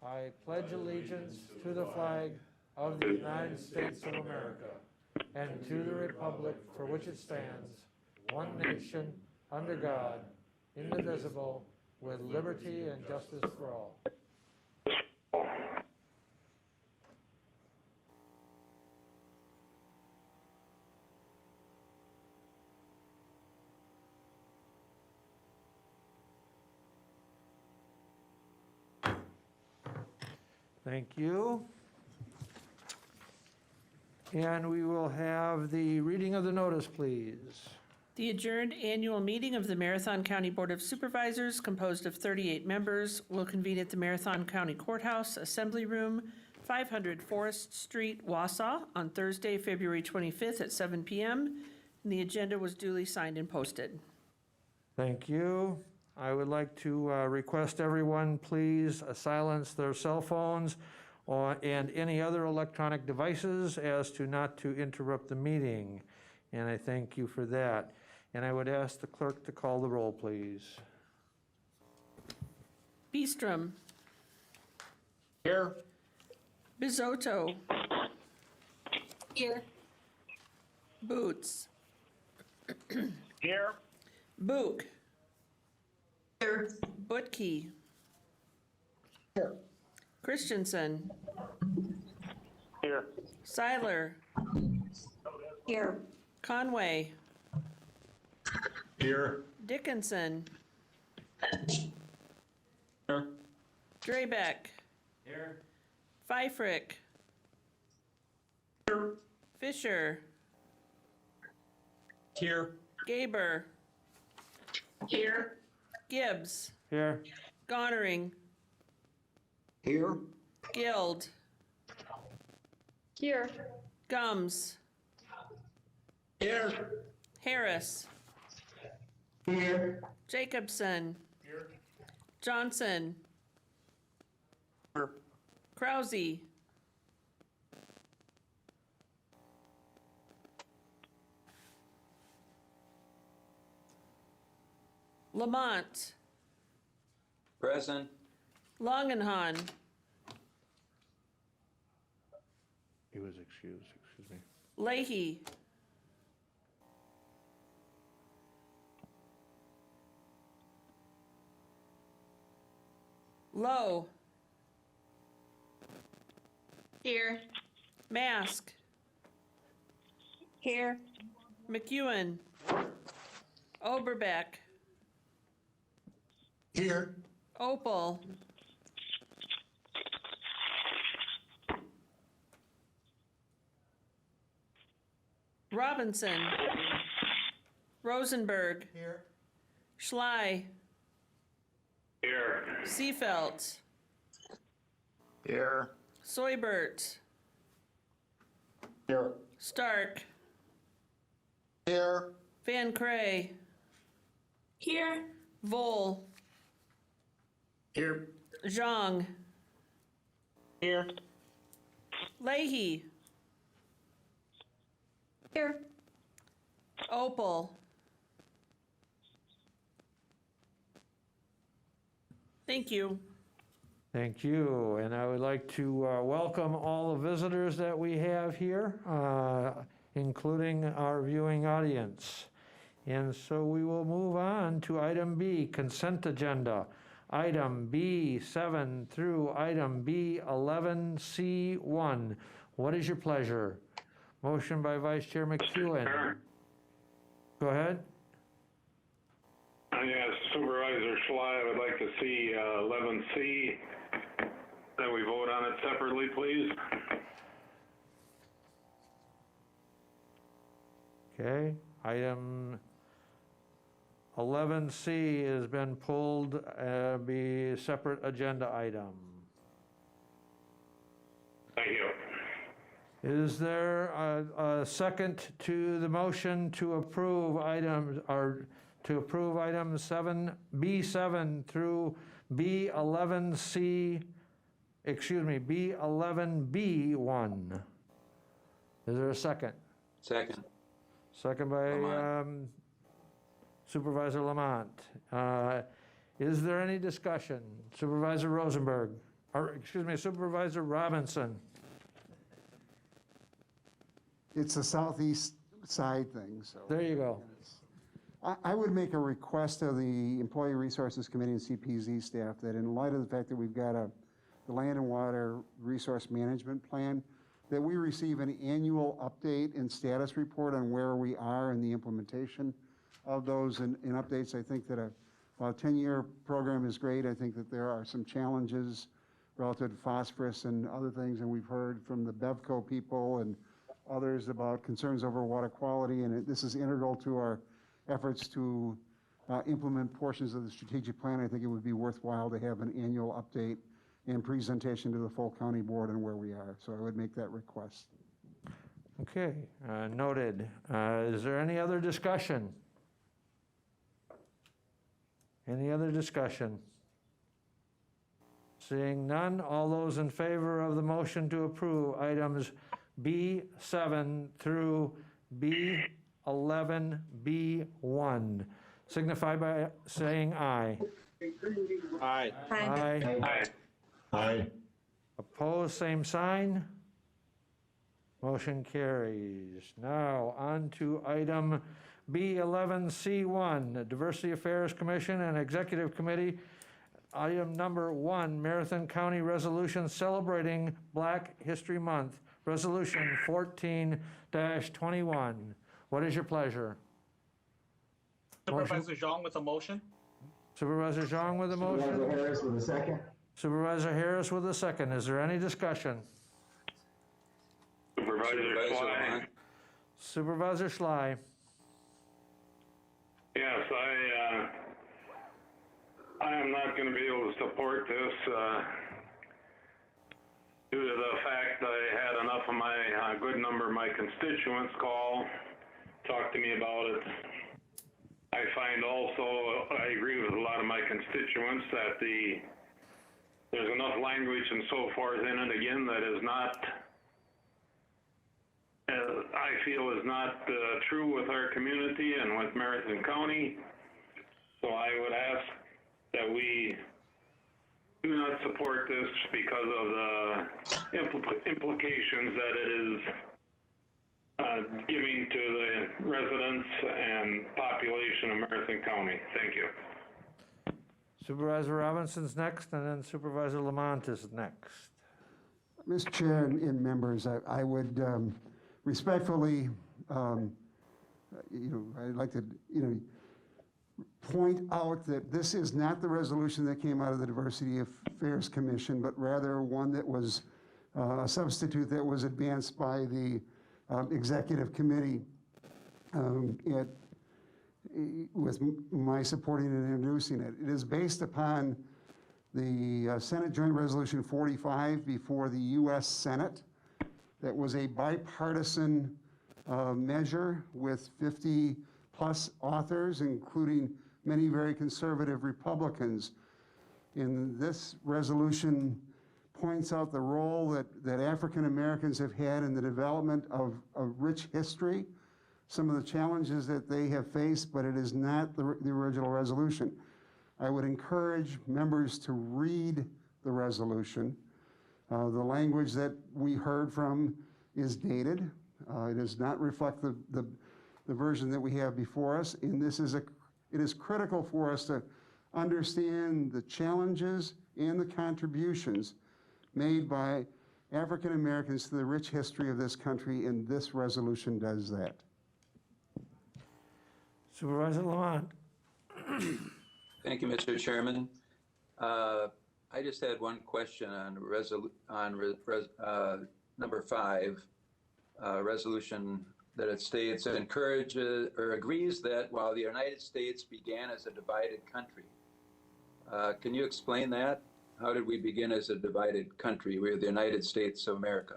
I pledge allegiance to the flag of the United States of America and to the republic for which it stands, one nation, under God, indivisible, with liberty and justice for all. Thank you. And we will have the reading of the notice, please. The adjourned annual meeting of the Marathon County Board of Supervisors, composed of 38 members, will convene at the Marathon County Courthouse Assembly Room, 500 Forest Street, Wausau, on Thursday, February 25th at 7 p.m. And the agenda was duly signed and posted. Thank you. I would like to request everyone please silence their cell phones and any other electronic devices as to not to interrupt the meeting. And I thank you for that. And I would ask the clerk to call the roll, please. Beestrom. Here. Bizotto. Here. Boots. Here. Book. Here. Butke. Here. Christensen. Here. Seiler. Here. Conway. Here. Dickinson. Here. Drabeck. Here. Pfeifrick. Here. Fisher. Here. Gaber. Here. Gibbs. Here. Gonnering. Here. Guild. Here. Gums. Here. Harris. Here. Jacobson. Here. Johnson. Here. Krause. Lamont. Present. Longenhan. He was excused, excuse me. Leahy. Lowe. Here. Mask. Here. McEwen. Oberbeck. Here. Opal. Robinson. Rosenberg. Here. Schley. Here. Seefelt. Here. Soybert. Here. Stark. Here. Van Cray. Here. Vol. Here. Zhang. Here. Leahy. Here. Opal. Thank you. Thank you. And I would like to welcome all the visitors that we have here, including our viewing audience. And so we will move on to item B, consent agenda. Item B7 through item B11C1. What is your pleasure? Motion by Vice Chair McEwen. Go ahead. Yes, Supervisor Schley, I would like to see 11C, that we vote on it separately, please. Okay, item 11C has been pulled, be a separate agenda item. Thank you. Is there a second to the motion to approve items, or to approve items B7 through B11C, excuse me, B11B1? Is there a second? Second. Second by Supervisor Lamont. Is there any discussion? Supervisor Rosenberg? or, excuse me, Supervisor Robinson. It's a southeast side thing, so. There you go. I would make a request of the Employee Resources Committee and CPZ staff that in light of the fact that we've got the Land and Water Resource Management Plan, that we receive an annual update and status report on where we are in the implementation of those and updates. I think that while a 10-year program is great, I think that there are some challenges relative to phosphorus and other things, and we've heard from the BevCo people and others about concerns over water quality, and this is integral to our efforts to implement portions of the strategic plan. I think it would be worthwhile to have an annual update and presentation to the full county board on where we are. So I would make that request. Okay, noted. Is there any other discussion? Any other discussion? Seeing none, all those in favor of the motion to approve items B7 through B11, B1, signify by saying aye. Aye. Aye. Aye. Opposed, same sign. Motion carries. Now, on to item B11C1, the Diversity Affairs Commission and Executive Committee. Item number 1, Marathon County Resolution celebrating Black History Month, Resolution 14-21. What is your pleasure? Supervisor Zhang with a motion. Supervisor Zhang with a motion. Supervisor Harris with a second. Supervisor Harris with a second. Is there any discussion? Supervisor Schley. Supervisor Schley. Yes, I am not going to be able to support this due to the fact I had enough of my, a good number of my constituents talk to me about it. I find also, I agree with a lot of my constituents that there's enough language and so forth in it, again, that is not, I feel is not true with our community and with Marathon County. So I would ask that we do not support this because of the implications that it is giving to the residents and population of Marathon County. Thank you. Supervisor Robinson's next, and then Supervisor Lamont is next. Mr. Chair and members, I would respectfully, I'd like to, point out that this is not the resolution that came out of the Diversity Affairs Commission, but rather one that was a substitute that was advanced by the Executive Committee with my supporting and introducing it. It is based upon the Senate Joint Resolution 45 before the U.S. Senate. That was a bipartisan measure with 50-plus authors, including many very conservative Republicans. And this resolution points out the role that African Americans have had in the development of a rich history, some of the challenges that they have faced, but it is not the original resolution. I would encourage members to read the resolution. The language that we heard from is dated. It does not reflect the version that we have before us, and it is critical for us to understand the challenges and the contributions made by African Americans to the rich history of this country, and this resolution does that. Supervisor Lamont. Thank you, Mr. Chairman. I just had one question on number 5, resolution that it states it encourages or agrees that while the United States began as a divided country. Can you explain that? How did we begin as a divided country? We are the United States of America.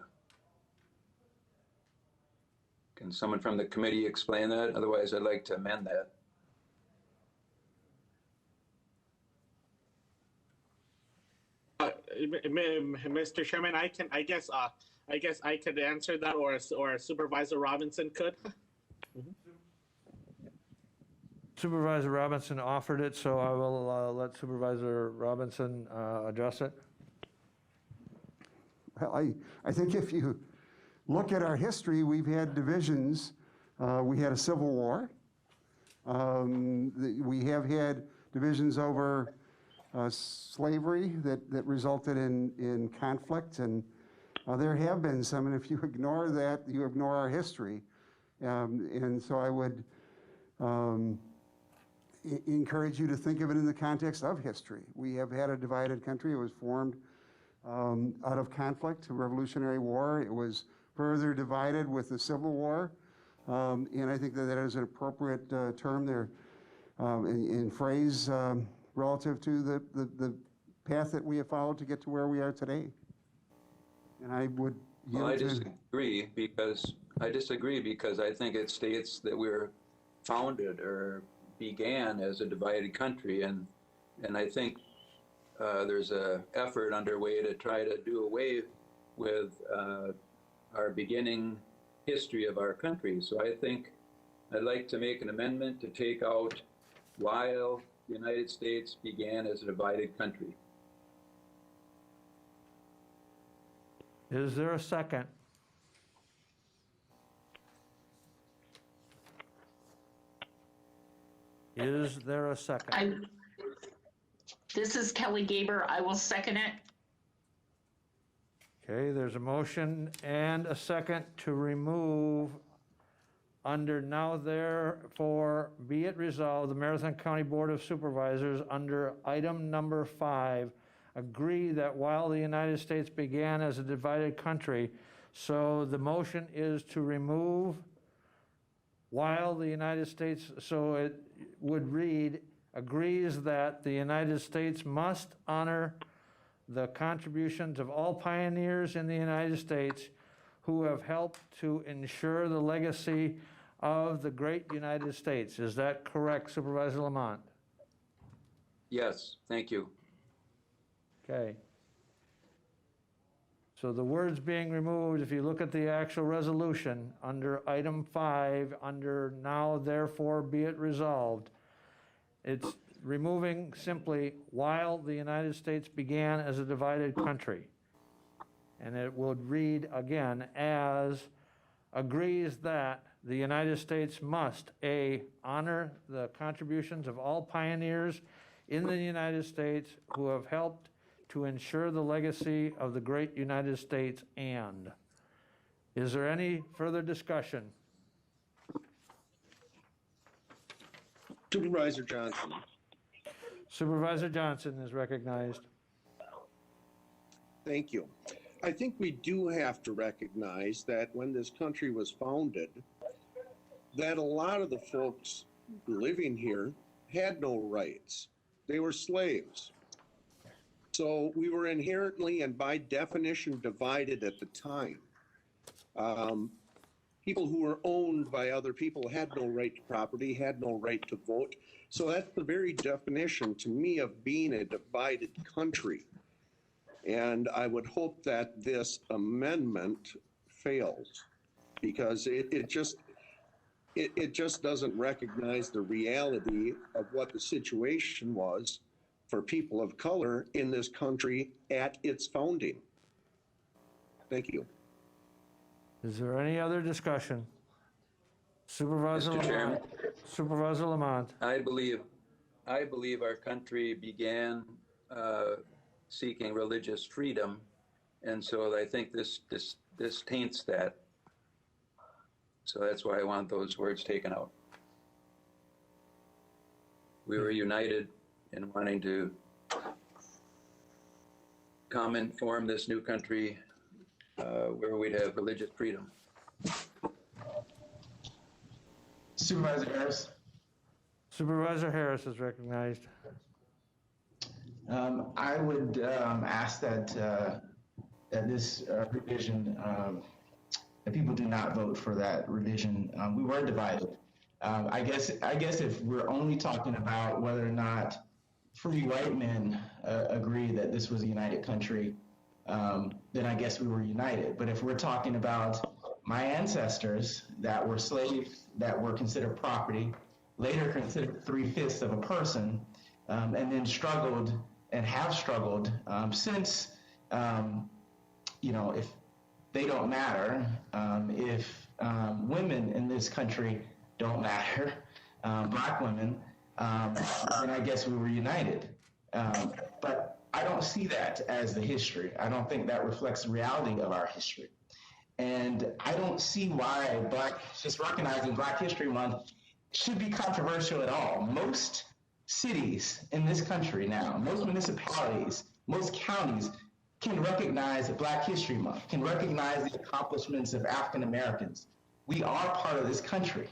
Can someone from the committee explain that? Otherwise, I'd like to amend that. Mr. Chairman, I guess I could answer that, or Supervisor Robinson could. Supervisor Robinson offered it, so I will let Supervisor Robinson address it. Well, I think if you look at our history, we've had divisions. We had a civil war. We have had divisions over slavery that resulted in conflict, and there have been some, and if you ignore that, you ignore our history. And so I would encourage you to think of it in the context of history. We have had a divided country. It was formed out of conflict, a Revolutionary War. It was further divided with the Civil War. And I think that is an appropriate term there and phrase relative to the path that we have followed to get to where we are today. And I would Well, I disagree because I think it states that we're founded or began as a divided country, and I think there's a effort underway to try to do away with our beginning history of our country. So I think I'd like to make an amendment to take out while the United States began as a divided country. Is there a second? Is there a second? This is Kelly Gaber. I will second it. Okay, there's a motion and a second to remove under now therefore be it resolved, the Marathon County Board of Supervisors under item number 5 agree that while the United States began as a divided country, so the motion is to remove while the United States, so it would read, agrees that the United States must honor the contributions of all pioneers in the United States who have helped to ensure the legacy of the great United States. Is that correct, Supervisor Lamont? Yes, thank you. Okay. So the words being removed, if you look at the actual resolution, under item 5, under now therefore be it resolved, it's removing simply while the United States began as a divided country. And it would read again as agrees that the United States must, A, honor the contributions of all pioneers in the United States who have helped to ensure the legacy of the great United States, and. Is there any further discussion? Supervisor Johnson. Supervisor Johnson is recognized. Thank you. I think we do have to recognize that when this country was founded, that a lot of the folks living here had no rights. They were slaves. So we were inherently and by definition divided at the time. People who were owned by other people had no right to property, had no right to vote. So that's the very definition to me of being a divided country. And I would hope that this amendment fails because it just doesn't recognize the reality of what the situation was for people of color in this country at its founding. Thank you. Is there any other discussion? Supervisor Mr. Chairman. Lamont. Supervisor Lamont. I believe our country began seeking religious freedom, and so I think this taints that. So that's why I want those words taken out. We were united in wanting to come and form this new country where we'd have religious freedom. Supervisor Harris. Supervisor Harris is recognized. I would ask that this revision, that people do not vote for that revision. We were divided. I guess if we're only talking about whether or not free white men agree that this was a united country, then I guess we were united. But if we're talking about my ancestors that were slaves, that were considered property, later considered 3/5 of a person, and then struggled and have struggled since if they don't matter, if women in this country don't matter, Black women, then I guess we were united. But I don't see that as the history. I don't think that reflects the reality of our history. And I don't see why just recognizing Black History Month should be controversial at all. Most cities in this country now, most municipalities, most counties can recognize Black History Month, can recognize the accomplishments of African Americans. We are part of this country.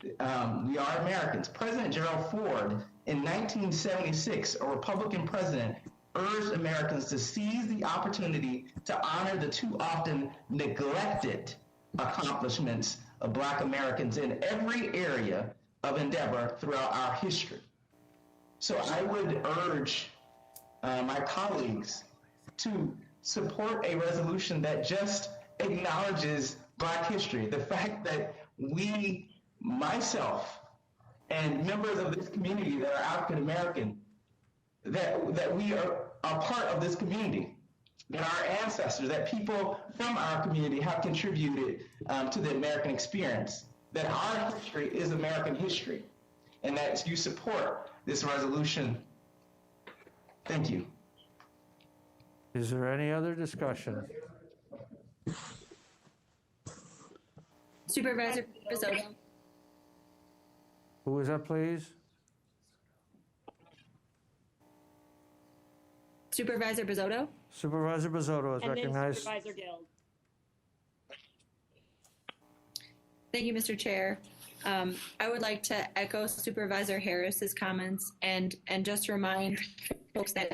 We are Americans. President Gerald Ford in 1976, a Republican president, urged Americans to seize the opportunity to honor the too often neglected accomplishments of Black Americans in every area of endeavor throughout our history. So I would urge my colleagues to support a resolution that just acknowledges Black history. The fact that we, myself, and members of this community that are African American, that we are part of this community, that our ancestors, that people from our community have contributed to the American experience, that our history is American history, and that you support this resolution. Thank you. Is there any other discussion? Supervisor Bizzotto. Who is that, please? Supervisor Bizzotto. Supervisor Bizzotto is And then recognized. Supervisor Guild. Thank you, Mr. Chair. I would like to echo Supervisor Harris's comments and just remind folks that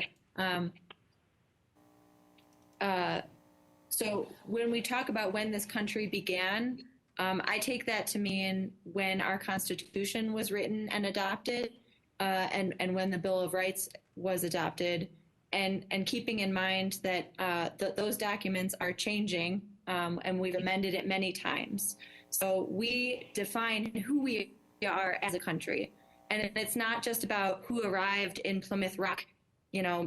so when we talk about when this country began, I take that to mean when our Constitution was written and adopted, and when the Bill of Rights was adopted, and keeping in mind that those documents are changing, and we've amended it many times. So we define who we are as a country, and it's not just about who arrived in Plymouth Rock,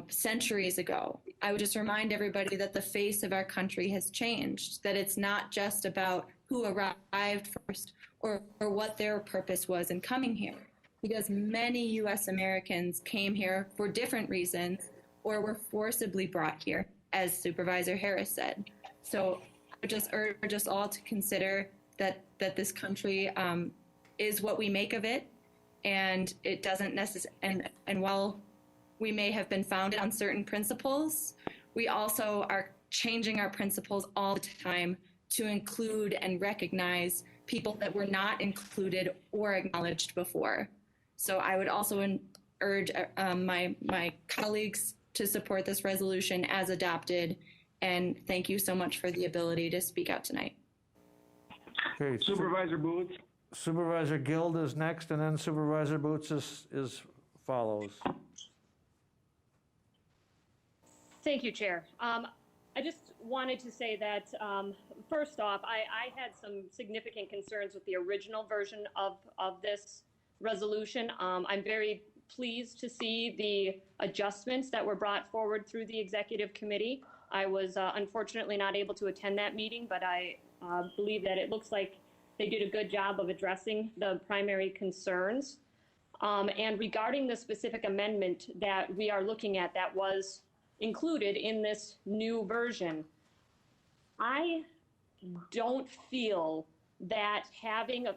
centuries ago. I would just remind everybody that the face of our country has changed, that it's not just about who arrived first or what their purpose was in coming here, because many U.S. Americans came here for different reasons or were forcibly brought here, as Supervisor Harris said. So I would just urge us all to consider that this country is what we make of it, and it doesn't necessarily, and while we may have been founded on certain principles, we also are changing our principles all the time to include and recognize people that were not included or acknowledged before. So I would also urge my colleagues to support this resolution as adopted, and thank you so much for the ability to speak out tonight. Okay, Supervisor Boots. Supervisor Guild is next, and then Supervisor Boots is follows. Thank you, Chair. I just wanted to say that, first off, I had some significant concerns with the original version of this resolution. I'm very pleased to see the adjustments that were brought forward through the executive committee. I was unfortunately not able to attend that meeting, but I believe that it looks like they did a good job of addressing the primary concerns. And regarding the specific amendment that we are looking at that was included in this new version, I don't feel that having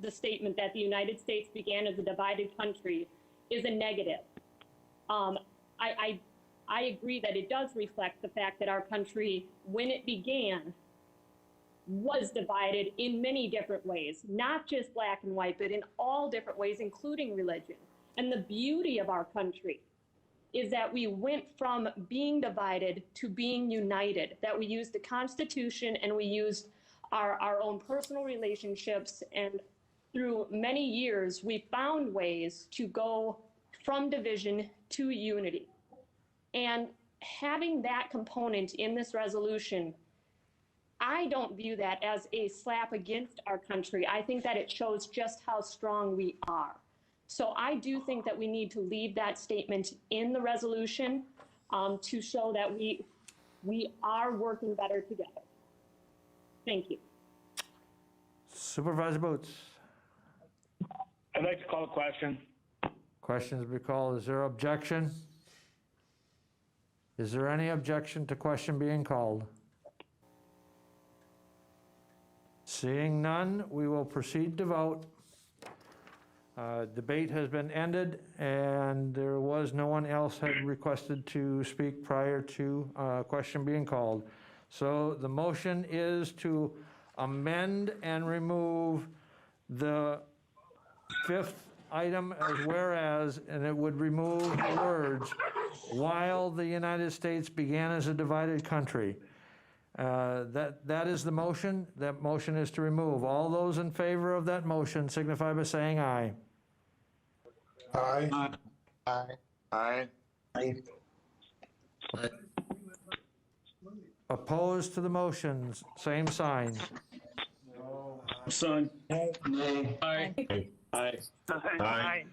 the statement that the United States began as a divided country is a negative. I agree that it does reflect the fact that our country, when it began, was divided in many different ways, not just black and white, but in all different ways, including religion. And the beauty of our country is that we went from being divided to being united, that we used the Constitution and we used our own personal relationships, and through many years, we found ways to go from division to unity. And having that component in this resolution, I don't view that as a slap against our country. I think that it shows just how strong we are. So I do think that we need to leave that statement in the resolution to show that We are working better together. Thank you. Supervisor Boots. I'd like to call a question. Questions be called. Is there objection? Is there any objection to question being called? Seeing none, we will proceed to vote. Debate has been ended, and there was no one else had requested to speak prior to question being called. So the motion is to amend and remove the fifth item as whereas, and it would remove the words, "while the United States began as a divided country." That is the motion. That motion is to remove. All those in favor of that motion signify by saying aye. Aye. Aye. Opposed to the motions, same sign. Son. Nay. Aye. Aye. Aye.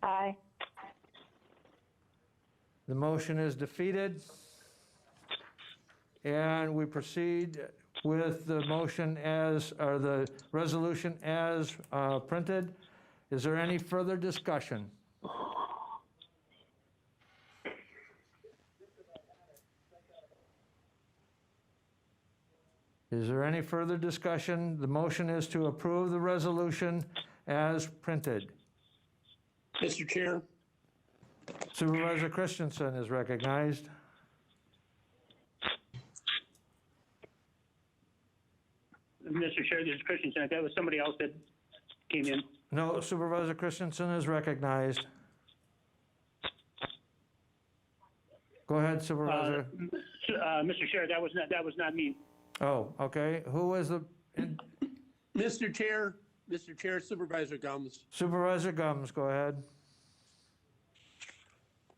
Aye. The motion is defeated. And we proceed with the motion as, or the resolution as printed. Is there any further discussion? Is there any further discussion? The motion is to approve the resolution as printed. Mr. Chair, Supervisor Christensen is recognized. Mr. Chair, this is Christensen. That was somebody else that came in. No, Supervisor Christensen is recognized. Go ahead, Supervisor. Mr. Chair, that was not me. Oh, okay. Who was the, Mr. Chair, Supervisor Gums. Supervisor Gums, go ahead.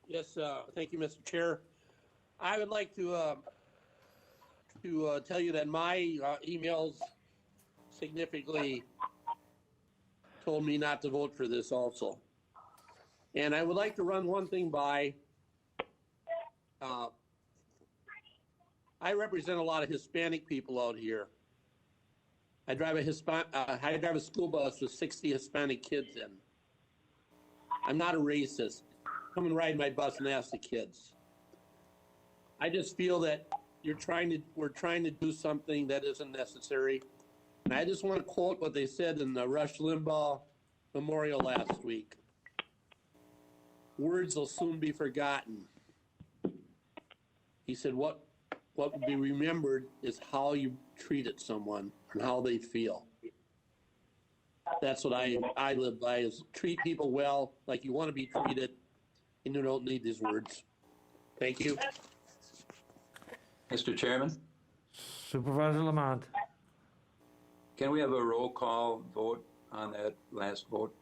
Yes, thank you, Mr. Chair. I would like to tell you that my emails significantly told me not to vote for this also. And I would like to run one thing by. I represent a lot of Hispanic people out here. I drive a school bus with 60 Hispanic kids in. I'm not a racist. Come and ride my bus and ask the kids. I just feel that we're trying to do something that isn't necessary. And I just want to quote what they said in the Rush Limbaugh memorial last week. Words will soon be forgotten. He said, what will be remembered is how you treated someone and how they feel. That's what I live by, is treat people well, like you want to be treated, and you don't need these words. Thank you. Mr. Chairman, Supervisor Lamont. can we have a roll call vote on that last vote?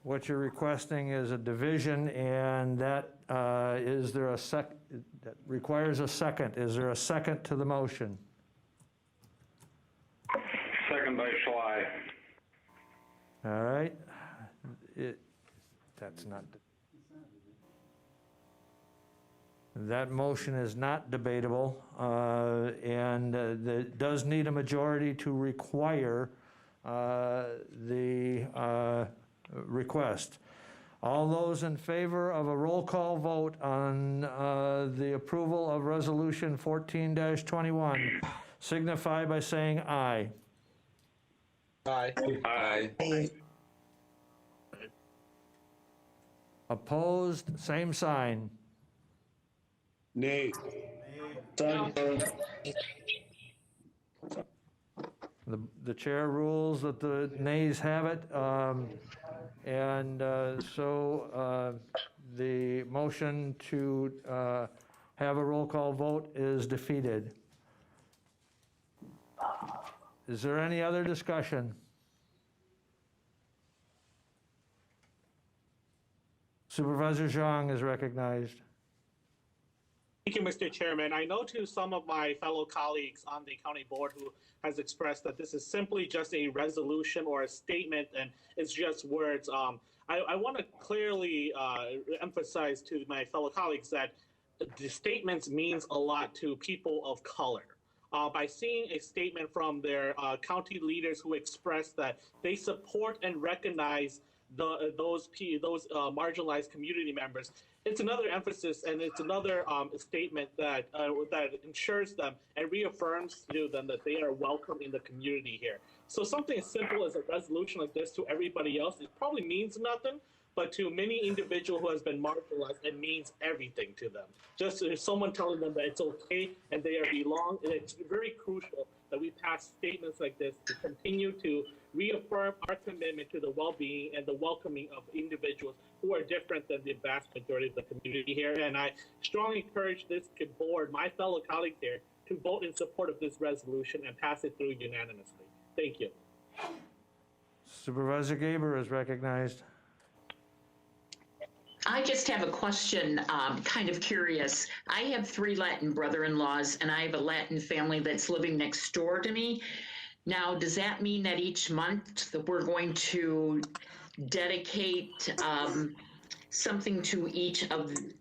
What you're requesting is a division, and that is there a that requires a second. Is there a second to the motion? Second by Schley. All right. That's not. That motion is not debatable, and it does need a majority to require the request. All those in favor of a roll call vote on the approval of Resolution 14-21 signify by saying aye. Aye. Aye. Opposed, same sign. Nay. The chair rules that the nays have it, and so the motion to have a roll call vote is defeated. Is there any other discussion? Supervisor Zhang is recognized. Thank you, Mr. Chairman. I know to some of my fellow colleagues on the county board who has expressed that this is simply just a resolution or a statement and it's just words. I want to clearly emphasize to my fellow colleagues that the statements means a lot to people of color. By seeing a statement from their county leaders who express that they support and recognize those marginalized community members, it's another emphasis and it's another statement that ensures them and reaffirms to them that they are welcome in the community here. So something as simple as a resolution like this to everybody else, it probably means nothing, but to many individuals who has been marginalized, it means everything to them. Just someone telling them that it's okay and they belong, and it's very crucial that we pass statements like this to continue to reaffirm our commitment to the well-being and the welcoming of individuals who are different than the vast majority of the community here. And I strongly encourage this board, my fellow colleagues here, to vote in support of this resolution and pass it through unanimously. Thank you. Supervisor Gaber is recognized. I just have a question, kind of curious. I have 3 Latin brother-in-laws, and I have a Latin family that's living next door to me. Now, does that mean that each month that we're going to dedicate something to each of the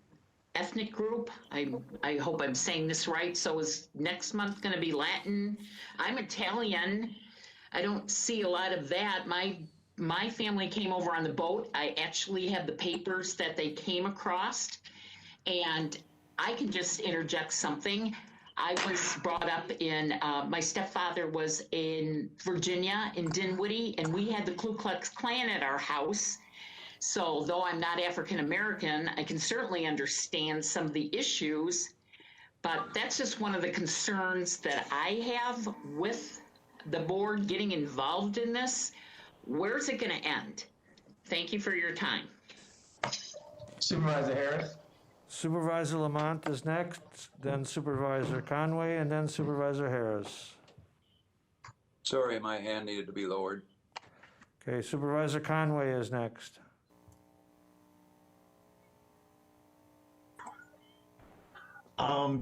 ethnic group? I hope I'm saying this right. So is next month going to be Latin? I'm Italian. I don't see a lot of that. My family came over on the boat. I actually have the papers that they came across. And I can just interject something. I was brought up in, my stepfather was in Virginia, in Dinwiddie, and we had the Ku Klux Klan at our house. So though I'm not African American, I can certainly understand some of the issues. But that's just one of the concerns that I have with the board getting involved in this. Where's it going to end? Thank you for your time. Supervisor Harris. Supervisor Lamont is next, then Supervisor Conway, and then Supervisor Harris. Sorry, my hand needed to be lowered. Okay, Supervisor Conway is next.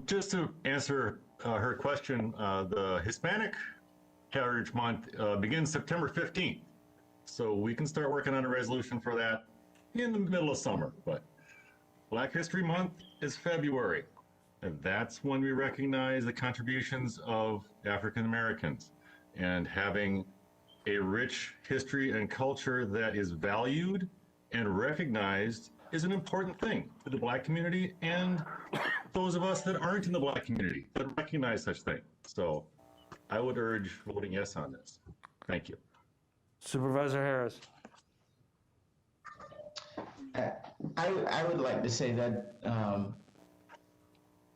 Just to answer her question, the Hispanic Heritage Month begins September 15th. So we can start working on a resolution for that in the middle of summer. But Black History Month is February. And that's when we recognize the contributions of African Americans. And having a rich history and culture that is valued and recognized is an important thing for the Black community and those of us that aren't in the Black community that recognize such things. So I would urge voting yes on this. Thank you. Supervisor Harris. I would like to say that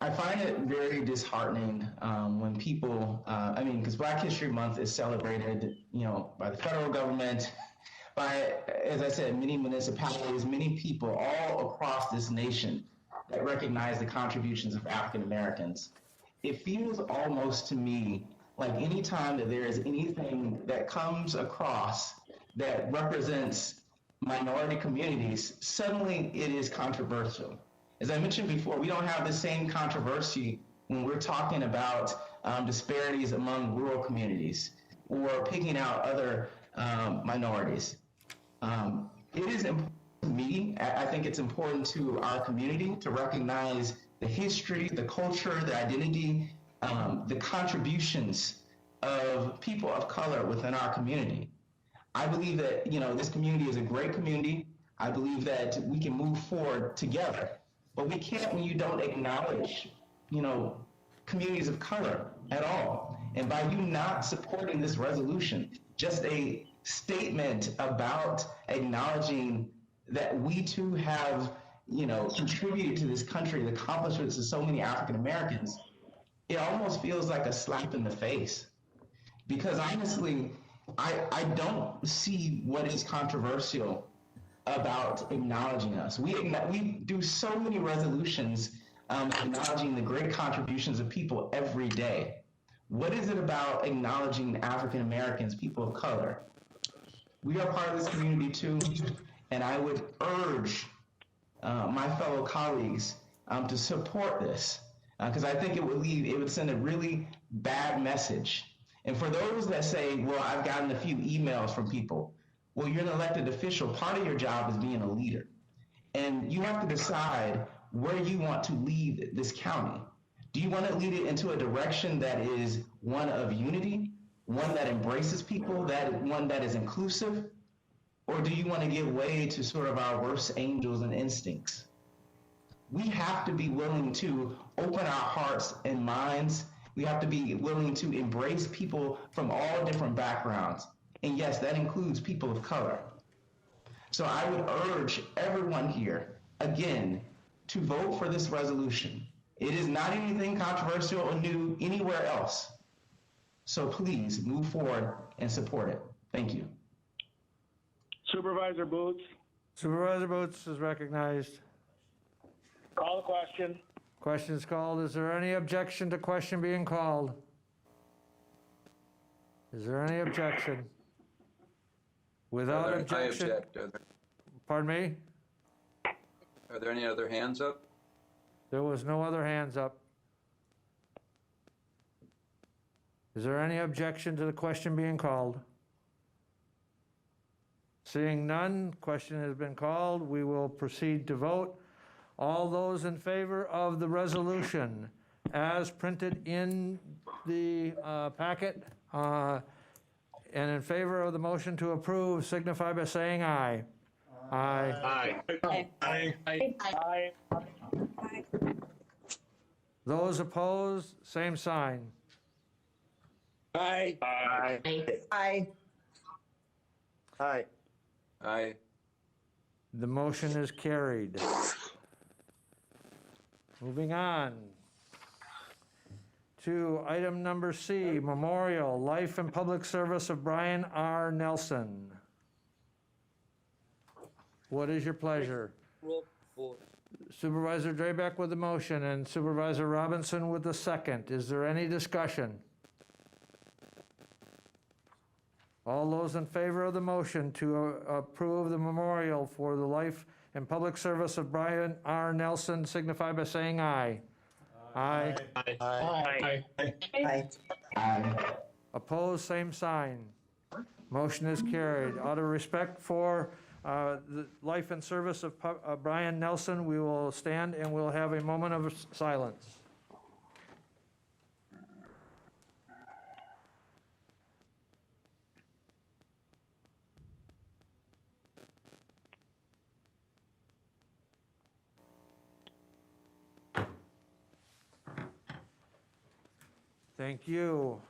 I find it very disheartening when people, because Black History Month is celebrated, by the federal government, by, as I said, many municipalities, many people all across this nation that recognize the contributions of African Americans. It feels almost to me like any time that there is anything that comes across that represents minority communities, suddenly it is controversial. As I mentioned before, we don't have the same controversy when we're talking about disparities among rural communities or picking out other minorities. It is important to me, I think it's important to our community to recognize the history, the culture, the identity, the contributions of people of color within our community. I believe that, this community is a great community. I believe that we can move forward together, but we can't when you don't acknowledge, communities of color at all. And by you not supporting this resolution, just a statement about acknowledging that we too have, contributed to this country, the accomplishments of so many African Americans, it almost feels like a slap in the face. Because honestly, I don't see what is controversial about acknowledging us. We do so many resolutions acknowledging the great contributions of people every day. What is it about acknowledging African Americans, people of color? We are part of this community too, and I would urge my fellow colleagues to support this, because I think it would send a really bad message. And for those that say, well, I've gotten a few emails from people, well, you're an elected official. Part of your job is being a leader. And you have to decide where you want to lead this county. Do you want to lead it into a direction that is one of unity, one that embraces people, one that is inclusive? Or do you want to give way to sort of our worst angels and instincts? We have to be willing to open our hearts and minds. We have to be willing to embrace people from all different backgrounds. And yes, that includes people of color. So I would urge everyone here, again, to vote for this resolution. It is not anything controversial or new anywhere else. So please move forward and support it. Thank you. Supervisor Boots, Supervisor Boots is recognized. call the question. Question is called. Is there any objection to question being called? Is there any objection? Without I objection. object. Pardon me? Are there any other hands up? There was no other hands up. Is there any objection to the question being called? Seeing none, question has been called. We will proceed to vote. All those in favor of the resolution as printed in the packet and in favor of the motion to approve signify by saying aye. Aye. Aye. Aye. Aye. Those opposed, same sign. Aye. Aye. Aye. Aye. Aye. The motion is carried. Moving on to item number C, Memorial, Life and Public Service of Brian R. Nelson. What is your pleasure? Supervisor Drabek with the motion and Supervisor Robinson with the second. Is there any discussion? All those in favor of the motion to approve the memorial for the life and public service of Brian R. Nelson signify by saying aye. Aye. Aye. Aye. Opposed, same sign. Motion is carried. Out of respect for the life and service of Brian Nelson, we will stand and we'll have a moment of silence. Thank you.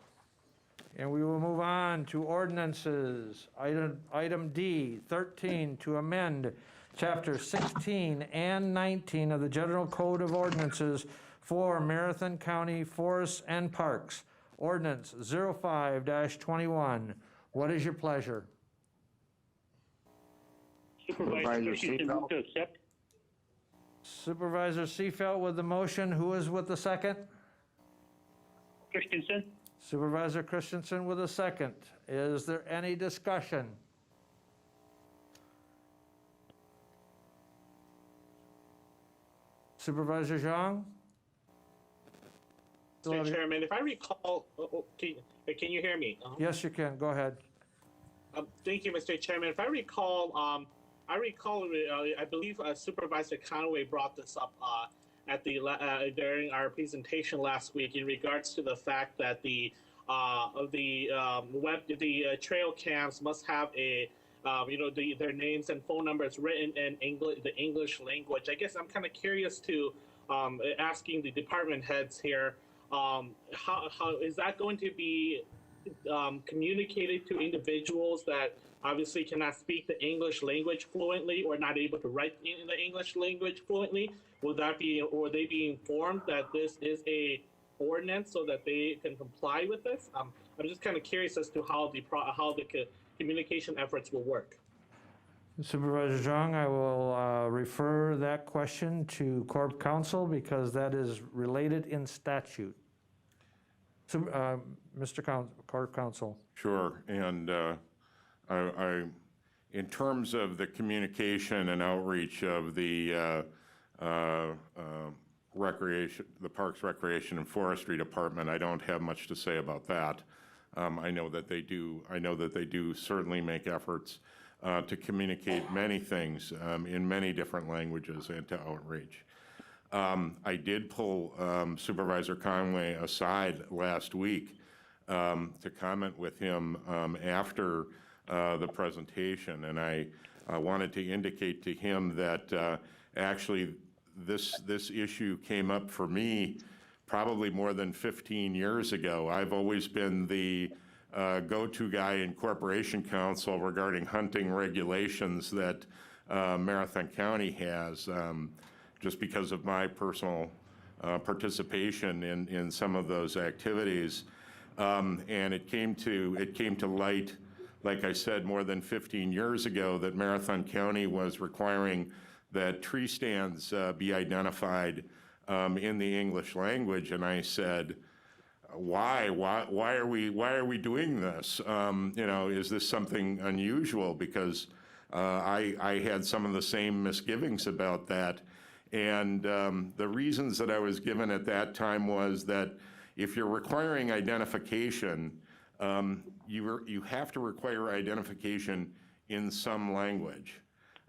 And we will move on to ordinances. Item D, 13, to amend Chapter 16 and 19 of the General Code of Ordinances for Marathon County Forests and Parks. Ordinance 05-21. What is your pleasure? Supervisor Christensen, move to accept. Supervisor Seifelt with the motion. Who is with the second? Christensen. Supervisor Christensen with a second. Is there any discussion? Supervisor Zhang? Mr. Chairman, if I recall, can you hear me? Yes, you can. Go ahead. Thank you, Mr. Chairman. If I recall, I believe Supervisor Conway brought this up at the during our presentation last week in regards to the fact that the trail cams must have a their names and phone numbers written in the English language. I guess I'm kind of curious to asking the department heads here, how is that going to be communicated to individuals that obviously cannot speak the English language fluently or not able to write in the English language fluently? Will they be informed that this is a ordinance so that they can comply with this? I'm just kind of curious as to how the communication efforts will work. Supervisor Zhang, I will refer that question to Corp Counsel because that is related in statute. Mr. Court Counsel. Sure, and in terms of the communication and outreach of the Parks, Recreation, and Forestry Department, I don't have much to say about that. I know that they do certainly make efforts to communicate many things in many different languages and to outreach. I did pull Supervisor Conway aside last week to comment with him after the presentation, and I wanted to indicate to him that actually this issue came up for me probably more than 15 years ago. I've always been the go-to guy in Corporation Council regarding hunting regulations that Marathon County has, just because of my personal participation in some of those activities. And it came to light, like I said, more than 15 years ago, that Marathon County was requiring that tree stands be identified in the English language, and I said, why are we doing this? Is this something unusual? Because I had some of the same misgivings about that, and the reasons that I was given at that time was that if you're requiring identification, you have to require identification in some language,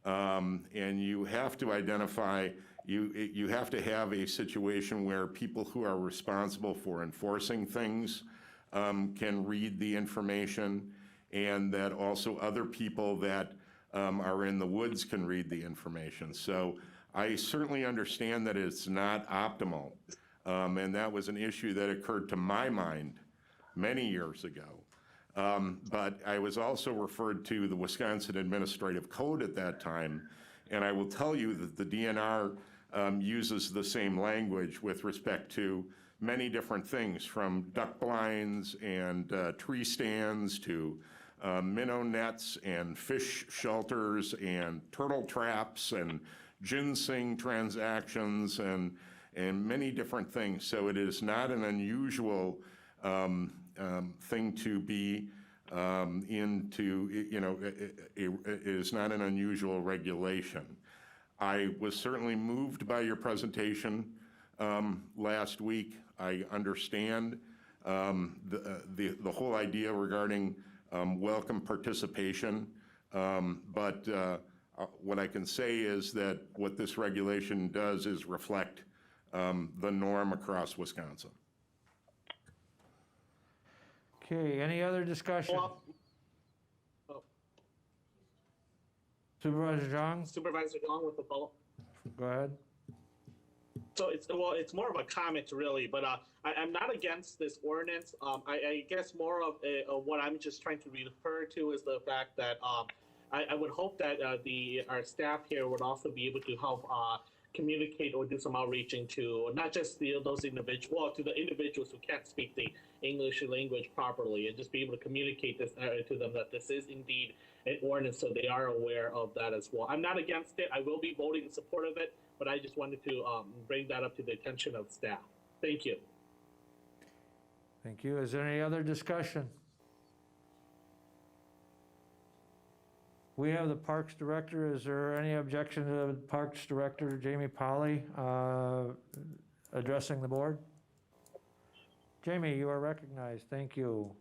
and you have to identify. You have to have a situation where people who are responsible for enforcing things can read the information, and that also other people that are in the woods can read the information. So I certainly understand that it's not optimal, and that was an issue that occurred to my mind many years ago. But I was also referred to the Wisconsin Administrative Code at that time, and I will tell you that the DNR uses the same language with respect to many different things, from duck blinds and tree stands to minnow nets and fish shelters and turtle traps and ginseng transactions and many different things. So it is not an unusual thing to be into, it is not an unusual regulation. I was certainly moved by your presentation last week. I understand the whole idea regarding welcome participation, but what I can say is that what this regulation does is reflect the norm across Wisconsin. Okay, any other discussion? Supervisor Zhang? Supervisor Gong with the follow. Go ahead. So it's more of a comment really, but I'm not against this ordinance. I guess more of what I'm just trying to refer to is the fact that I would hope that our staff here would also be able to help communicate or do some outreaching to not just those individuals, to the individuals who can't speak the English language properly, and just be able to communicate this to them that this is indeed an ordinance, so they are aware of that as well. I'm not against it. I will be voting in support of it, but I just wanted to bring that up to the attention of staff. Thank you. Thank you. Is there any other discussion? We have the Parks Director. Is there any objection to the Parks Director, Jamie Polly, addressing the board? Jamie, you are recognized. Thank you.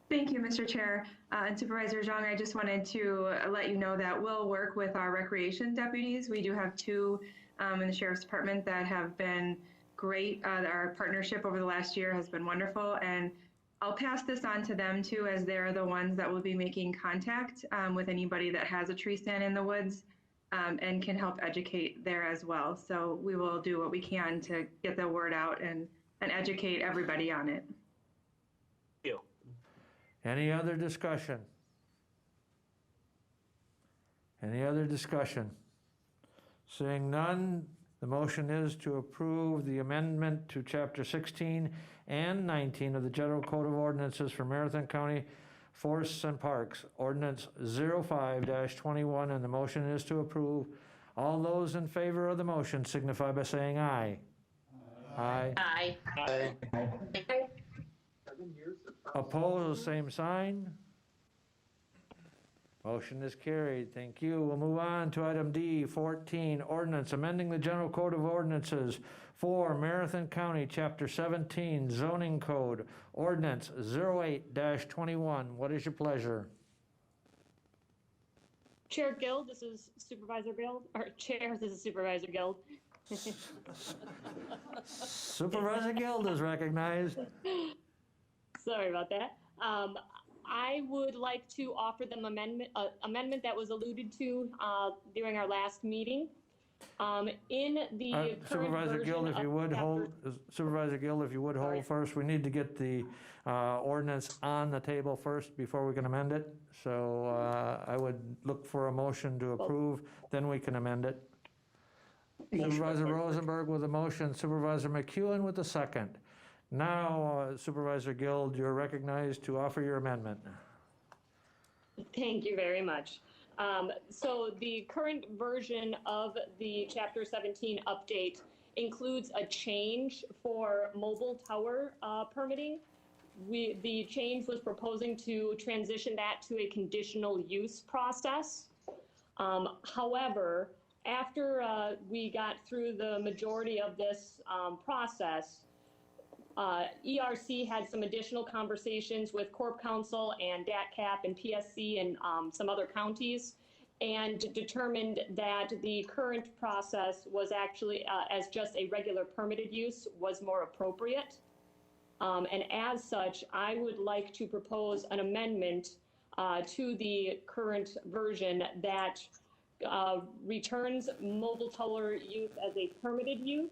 Thank you, Mr. Chair. And Supervisor Zhang, I just wanted to let you know that we'll work with our recreation deputies. We do have two in the Sheriff's Department that have been great. Our partnership over the last year has been wonderful, and I'll pass this on to them too, as they're the ones that will be making contact with anybody that has a tree stand in the woods and can help educate there as well. So we will do what we can to get the word out and educate everybody on it. Thank you. Any other discussion? Any other discussion? Seeing none, the motion is to approve the amendment to Chapter 16 and 19 of the General Code of Ordinances for Marathon County Forests and Parks, Ordinance 05-21, and the motion is to approve. All those in favor of the motion signify by saying aye. Aye. Aye. Aye. Opposed, same sign. Motion is carried. Thank you. We'll move on to item D, 14, ordinance amending the General Code of Ordinances for Marathon County, Chapter 17, zoning code, ordinance 08-21. What is your pleasure? Chair Gill, this is Supervisor Gill, or Chair, this is Supervisor Gill. Supervisor Guild is recognized. Sorry about that. I would like to offer them amendment that was alluded to during our last meeting. In the current Supervisor version Guild, if you of would chapter- hold, Supervisor Guild, if you would hold first, we need to get the ordinance on the table first before we can amend it. So I would look for a motion to approve, then we can amend it. Supervisor Rosenberg with a motion, Supervisor McEwen with a second. Now, Supervisor Guild, you're recognized to offer your amendment. Thank you very much. So the current version of the Chapter 17 update includes a change for mobile tower permitting. The change was proposing to transition that to a conditional use process. However, after we got through the majority of this process, ERC had some additional conversations with Corp Council and DATCAP and PSC and some other counties, and determined that the current process was actually, as just a regular permitted use, was more appropriate. And as such, I would like to propose an amendment to the current version that returns mobile tower use as a permitted use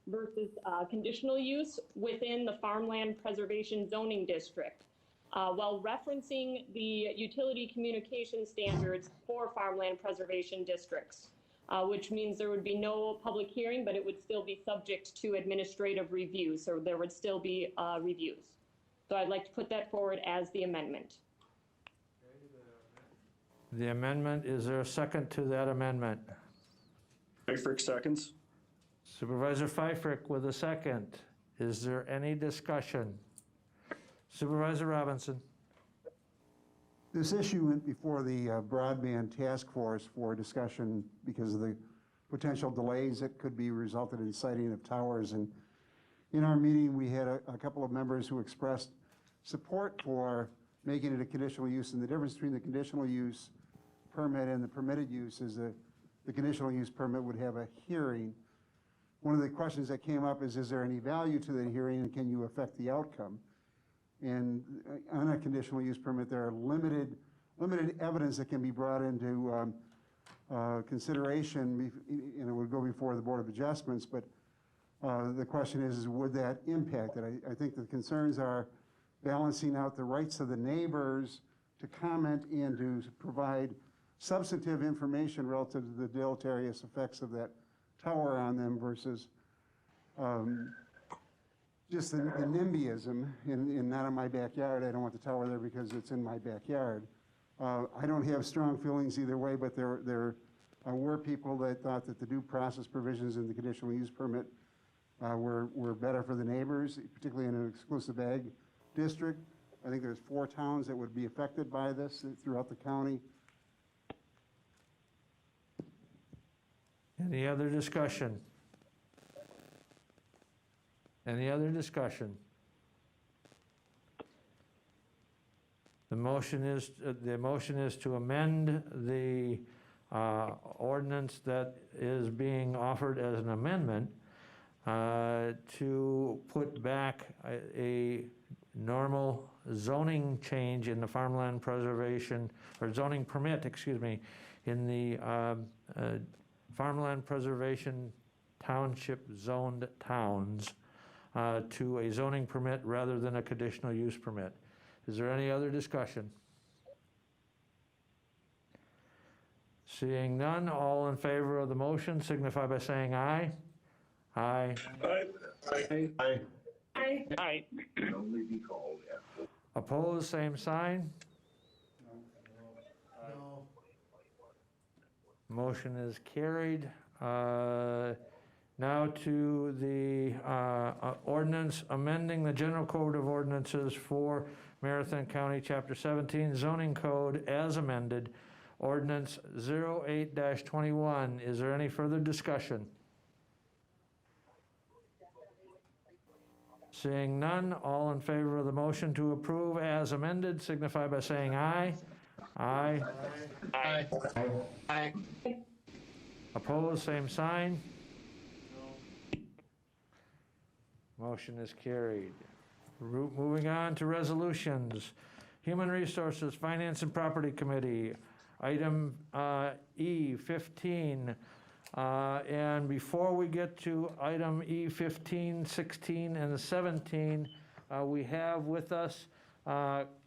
versus conditional use within the farmland preservation zoning district, while referencing the utility communication standards for farmland preservation districts, which means there would be no public hearing, but it would still be subject to administrative review, so there would still be reviews. So I'd like to put that forward as the amendment. The amendment, is there a second to that amendment? Pfeiffer seconds. Supervisor Pfeiffer with a second. Is there any discussion? Supervisor Robinson. This issue went before the broadband task force for discussion because of the potential delays that could be resulted in siting of towers. And in our meeting, we had a couple of members who expressed support for making it a conditional use. And the difference between the conditional use permit and the permitted use is the conditional use permit would have a hearing. One of the questions that came up is there any value to the hearing and can you affect the outcome? And on a conditional use permit, there are limited evidence that can be brought into consideration, and it would go before the Board of Adjustments, but the question is would that impact it? I think the concerns are balancing out the rights of the neighbors to comment and to provide substantive information relative to the deleterious effects of that tower on them versus just the NIMBYism in not in my backyard. I don't want the tower there because it's in my backyard. I don't have strong feelings either way, but there were people that thought that the due process provisions in the conditional use permit were better for the neighbors, particularly in an exclusive ag district. I think there's 4 towns that would be affected by this throughout the county. Any other discussion? Any other discussion? The motion is to amend the ordinance that is being offered as an amendment to put back a normal zoning change in the farmland preservation, or zoning permit, excuse me, in the farmland preservation township zoned towns to a zoning permit rather than a conditional use permit. Is there any other discussion? Seeing none, all in favor of the motion signify by saying aye. Aye. Aye. Aye. Aye. Opposed, same sign. Motion is carried. Now to the ordinance amending the General Code of Ordinances for Marathon County, Chapter 17, zoning code as amended, ordinance 08-21. Is there any further discussion? Seeing none, all in favor of the motion to approve as amended signify by saying aye. Aye. Aye. Aye. Opposed, same sign. Motion is carried. Moving on to resolutions. Human Resources, Finance and Property Committee, item E15. And before we get to item E15, 16, and 17, we have with us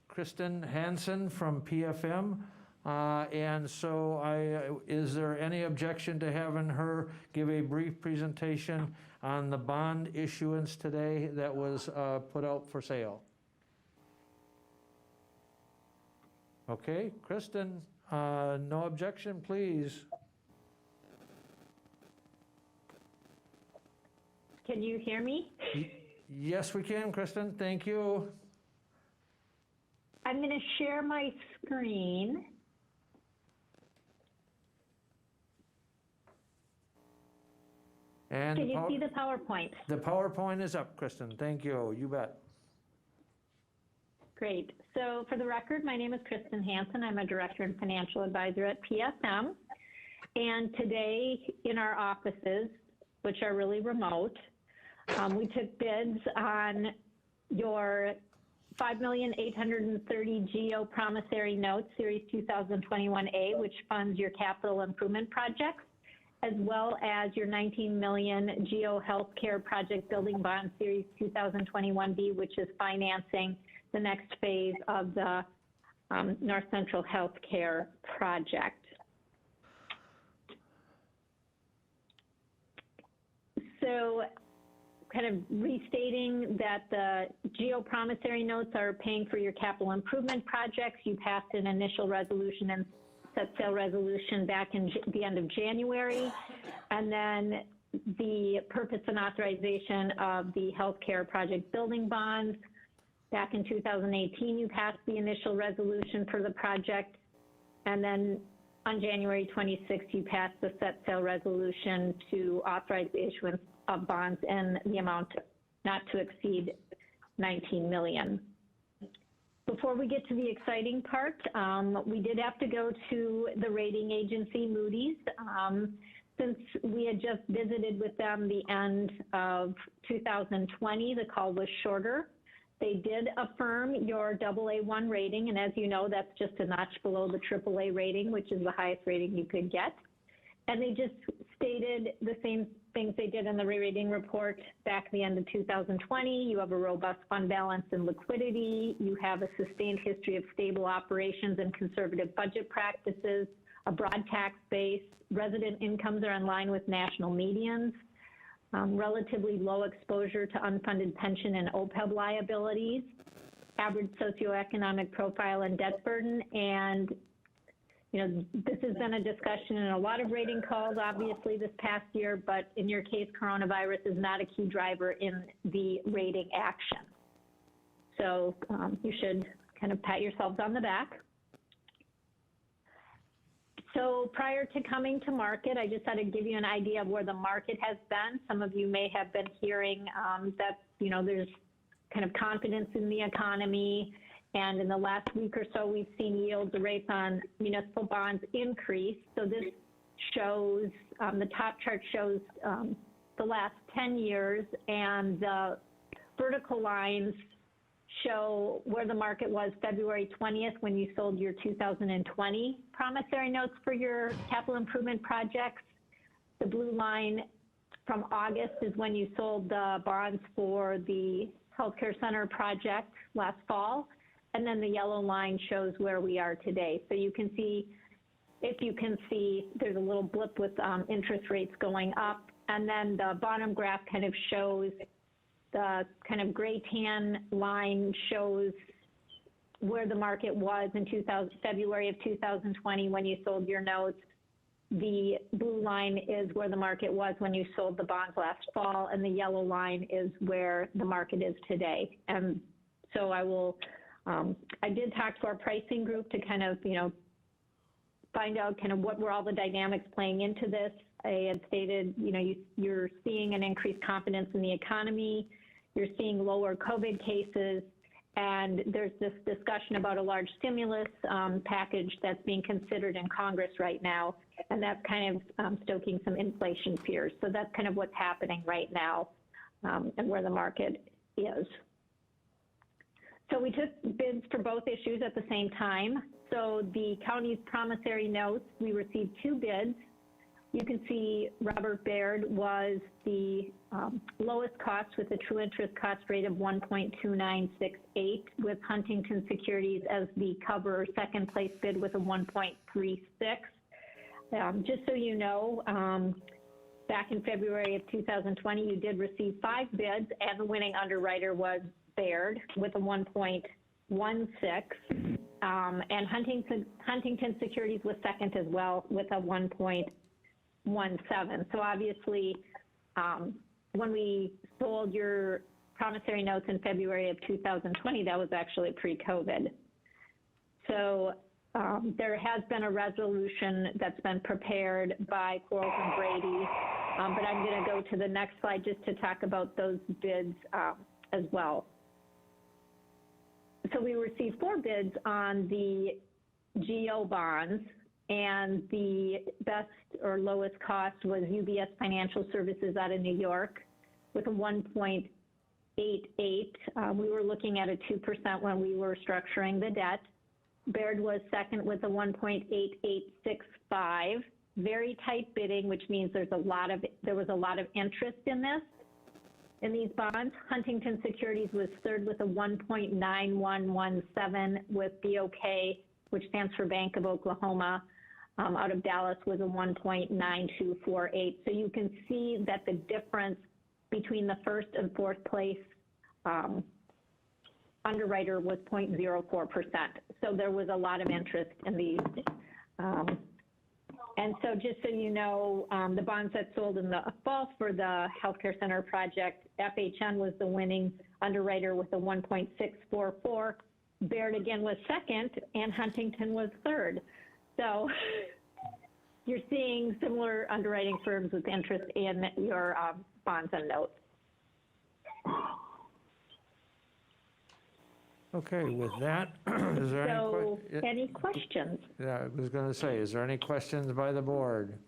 Kristen Hansen from PFM. And so is there any objection to having her give a brief presentation on the bond issuance today that was put out for sale? Okay, Kristen, no objection, please. Can you hear me? Yes, we can, Kristen. Thank you. I'm going to share my screen. And can you see the PowerPoint? The PowerPoint is up, Kristen. Thank you. You bet. Great. So for the record, my name is Kristen Hansen. I'm a Director and Financial Advisor at PSM. And today in our offices, which are really remote, we took bids on your $5,830,000 GO promissory notes, Series 2021A, which funds your capital improvement projects, as well as your $19 million GO Healthcare Project Building Bond Series 2021B, which is financing the next phase of the North Central Healthcare Project. So kind of restating that the GO promissory notes are paying for your capital improvement projects. You passed an initial resolution and set sale resolution back in the end of January. And then the purpose and authorization of the healthcare project building bonds. Back in 2018, you passed the initial resolution for the project. And then on January 26th, you passed the set sale resolution to authorize the issuance of bonds in the amount not to exceed $19 million. Before we get to the exciting part, we did have to go to the rating agency, Moody's. Since we had just visited with them the end of 2020, the call was shorter. They did affirm your AA1 rating, and as you know, that's just a notch below the AAA rating, which is the highest rating you could get. And they just stated the same things they did in the re-rating report back at the end of 2020. You have a robust fund balance and liquidity. You have a sustained history of stable operations and conservative budget practices, a broad tax base. Resident incomes are in line with national medians. Relatively low exposure to unfunded pension and OPEB liabilities, average socioeconomic profile and debt burden, and this has been a discussion in a lot of rating calls, obviously, this past year, but in your case, coronavirus is not a key driver in the rating action. So you should kind of pat yourselves on the back. So prior to coming to market, I just had to give you an idea of where the market has been. Some of you may have been hearing that, there's kind of confidence in the economy. And in the last week or so, we've seen yields, the rates on municipal bonds increase. So this shows, the top chart shows the last 10 years, and the vertical lines show where the market was February 20th when you sold your 2020 promissory notes for your capital improvement projects. The blue line from August is when you sold the bonds for the healthcare center project last fall. And then the yellow line shows where we are today. So you can see, if you can see, there's a little blip with interest rates going up. And then the bottom graph kind of shows the kind of gray tan line shows where the market was in February of 2020 when you sold your notes. the blue line is where the market was when you sold the bonds last fall, and the yellow line is where the market is today. And so I did talk to our pricing group to kind of, find out kind of what were all the dynamics playing into this. I had stated, you're seeing an increased confidence in the economy, you're seeing lower COVID cases, and there's this discussion about a large stimulus package that's being considered in Congress right now, and that's kind of stoking some inflation fears. So that's kind of what's happening right now and where the market is. So we took bids for both issues at the same time. So the county's promissory notes, we received 2 bids. You can see Robert Baird was the lowest cost with a true interest cost rate of 1.2968, with Huntington Securities as the cover second place bid with a 1.36. Just so you know, back in February of 2020, you did receive 5 bids, and the winning underwriter was Baird with a 1.16. And Huntington Securities was second as well with a 1.17. So obviously, when we sold your promissory notes in February of 2020, that was actually pre-COVID. So there has been a resolution that's been prepared by Quarles and Brady, but I'm going to go to the next slide just to talk about those bids as well. So we received 4 bids on the GO bonds, and the best or lowest cost was UBS Financial Services out of New York with a 1.88. We were looking at a 2% when we were structuring the debt. Baird was second with a 1.8865. Very tight bidding, which means there was a lot of interest in these bonds. Huntington Securities was third with a 1.9117, with BOK, which stands for Bank of Oklahoma, out of Dallas, was a 1.9248. So you can see that the difference between the first and fourth place underwriter was 0.04%. So there was a lot of interest in these. And so just so you know, the bonds that sold in the fall for the healthcare center project, FHN was the winning underwriter with a 1.644. Baird again was second, and Huntington was third. So you're seeing similar underwriting firms with interest in your bonds and notes. Okay, with that, is there any questions? Yeah, I was going to say, is there any questions by the board?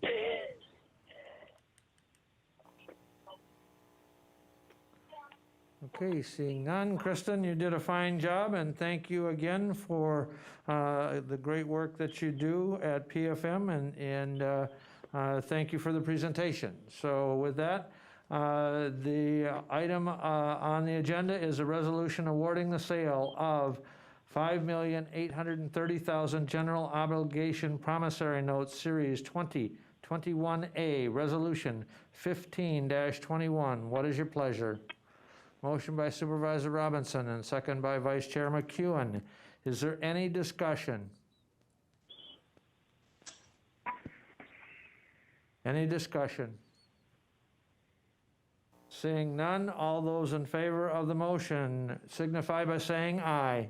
Okay, seeing none. Kristen, you did a fine job, and thank you again for the great work that you do at PFM, and thank you for the presentation. So with that, the item on the agenda is a resolution awarding the sale of $5,830,000 general obligation promissory notes, Series 2021A, Resolution 15-21. What is your pleasure? Motion by Supervisor Robinson and second by Vice Chair McEwen. Is there any discussion? Any discussion? Seeing none, all those in favor of the motion signify by saying aye.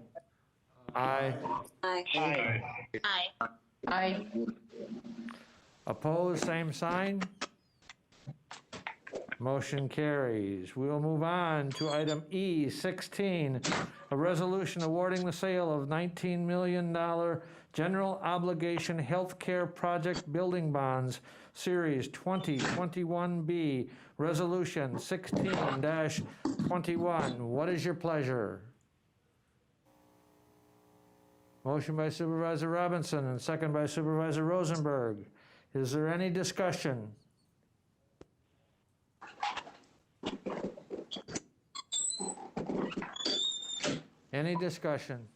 Aye. Aye. Aye. Aye. Aye. Opposed, same sign. Motion carries. We will move on to item E16, a resolution awarding the sale of $19 million general obligation healthcare project building bonds, Series 2021B, Resolution 16-21. What is your pleasure? Motion by Supervisor Robinson and second by Supervisor Rosenberg. Is there any discussion? Any discussion?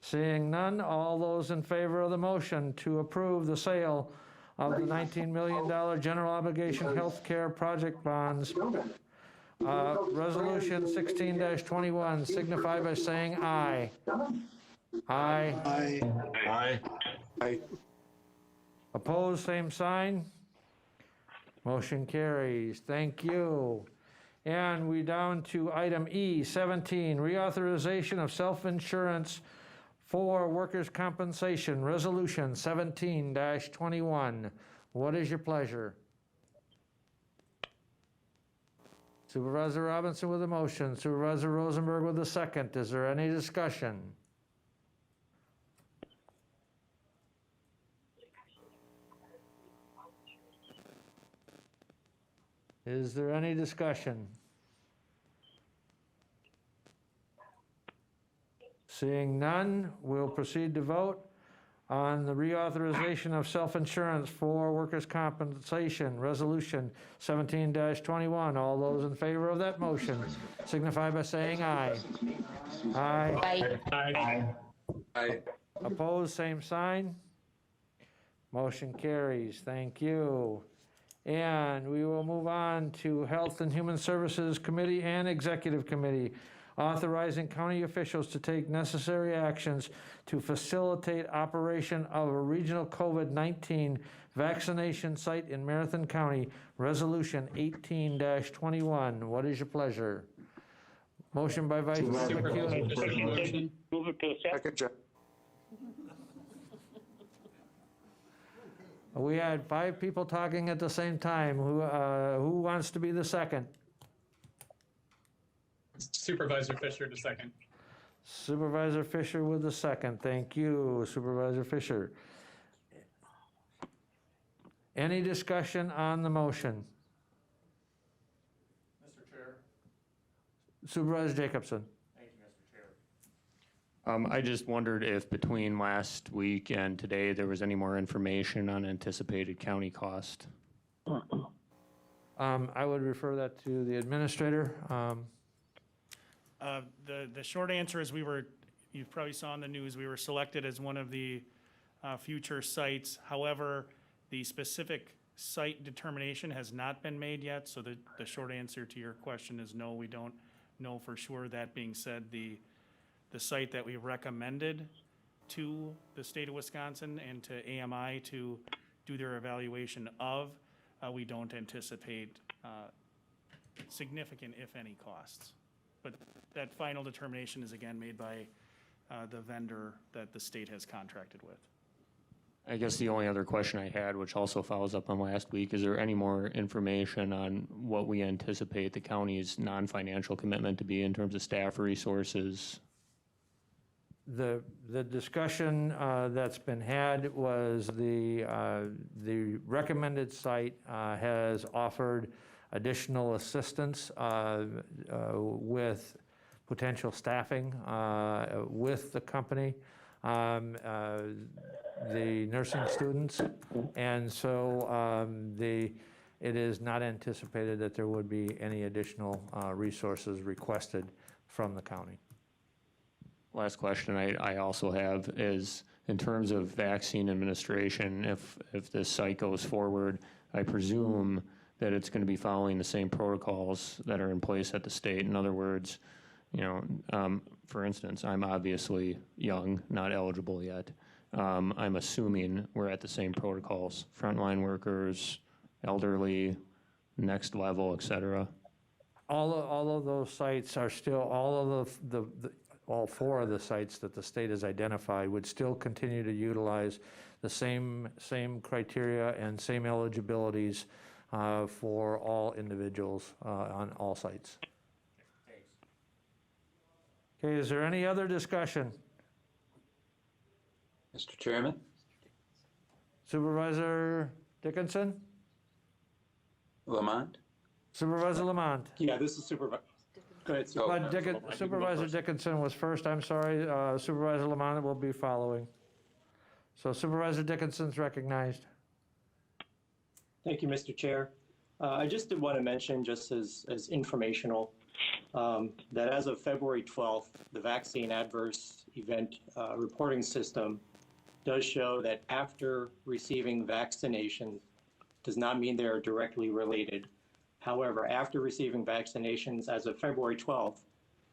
Seeing none, all those in favor of the motion to approve the sale of the $19 million general obligation healthcare project bonds, Resolution 16-21, signify by saying aye. Aye. Aye. Aye. Aye. Opposed, same sign. Motion carries. Thank you. And we down to item E, 17, reauthorization of self-insurance for workers' compensation, Resolution 17-21. What is your pleasure? Supervisor Robinson with a motion, Supervisor Rosenberg with a second. Is there any discussion? Is there any discussion? Seeing none, we'll proceed to vote on the reauthorization of self-insurance for workers' compensation, Resolution 17-21. All those in favor of that motion signify by saying aye. Aye. Aye. Aye. Opposed, same sign. Motion carries. Thank you. And we will move on to Health and Human Services Committee and Executive Committee, authorizing county officials to take necessary actions to facilitate operation of a regional COVID-19 vaccination site in Marathon County, Resolution 18-21. What is your pleasure? Motion by Vice Chair McEwen. Move it to second. We had 5 people talking at the same time. Who wants to be the second? Supervisor Fisher to second. Supervisor Fisher with the second. Thank you, Supervisor Fisher. Any discussion on the motion? Mr. Chair. Supervisor Jacobson. Thank you, Mr. Chair. I just wondered if between last week and today there was any more information on anticipated county cost. I would refer that to the administrator. The short answer is you probably saw in the news, we were selected as one of the future sites. However, the specific site determination has not been made yet, so the short answer to your question is no, we don't know for sure. That being said, the site that we recommended to the state of Wisconsin and to AMI to do their evaluation of, we don't anticipate significant, if any, costs. But that final determination is again made by the vendor that the state has contracted with. I guess the only other question I had, which also follows up on last week, is there any more information on what we anticipate the county's non-financial commitment to be in terms of staff resources? The discussion that's been had was the recommended site has offered additional assistance with potential staffing with the company, the nursing students, and so it is not anticipated that there would be any additional resources requested from the county. Last question I also have is, in terms of vaccine administration, if this site goes forward, I presume that it's going to be following the same protocols that are in place at the state. In other words, for instance, I'm obviously young, not eligible yet. I'm assuming we're at the same protocols, frontline workers, elderly, next level, et cetera. All of those sites are still, all 4 of the sites that the state has identified would still continue to utilize the same criteria and same eligibilities for all individuals on all sites. Okay, is there any other discussion? Mr. Chairman? Supervisor Dickinson? Lamont? Supervisor Lamont? Yeah, this is Supervisor. Go ahead, Supervisor Dickinson was first, I'm sorry. Supervisor Lamont will be following. So Supervisor Dickinson's recognized. Thank you, Mr. Chair. I just did want to mention, just as informational, that as of February 12th, the vaccine adverse event reporting system does show that after receiving vaccination does not mean they are directly related. However, after receiving vaccinations as of February 12th,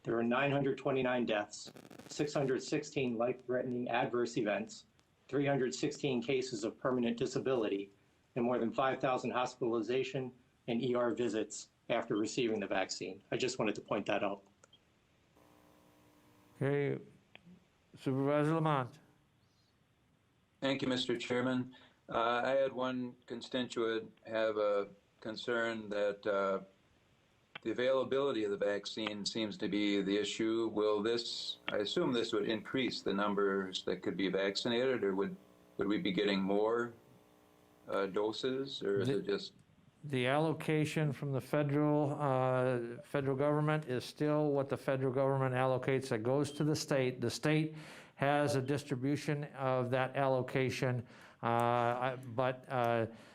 there are 929 deaths, 616 life-threatening adverse events, 316 cases of permanent disability, and more than 5,000 hospitalization and ER visits after receiving the vaccine. I just wanted to point that out. Okay, Supervisor Lamont. Thank you, Mr. Chairman. I had one constituent have a concern that the availability of the vaccine seems to be the issue. Will this, I assume this would increase the numbers that could be vaccinated, or would we be getting more doses, or is it just? The allocation from the federal government is still what the federal government allocates. That goes to the state. The state has a distribution of that allocation,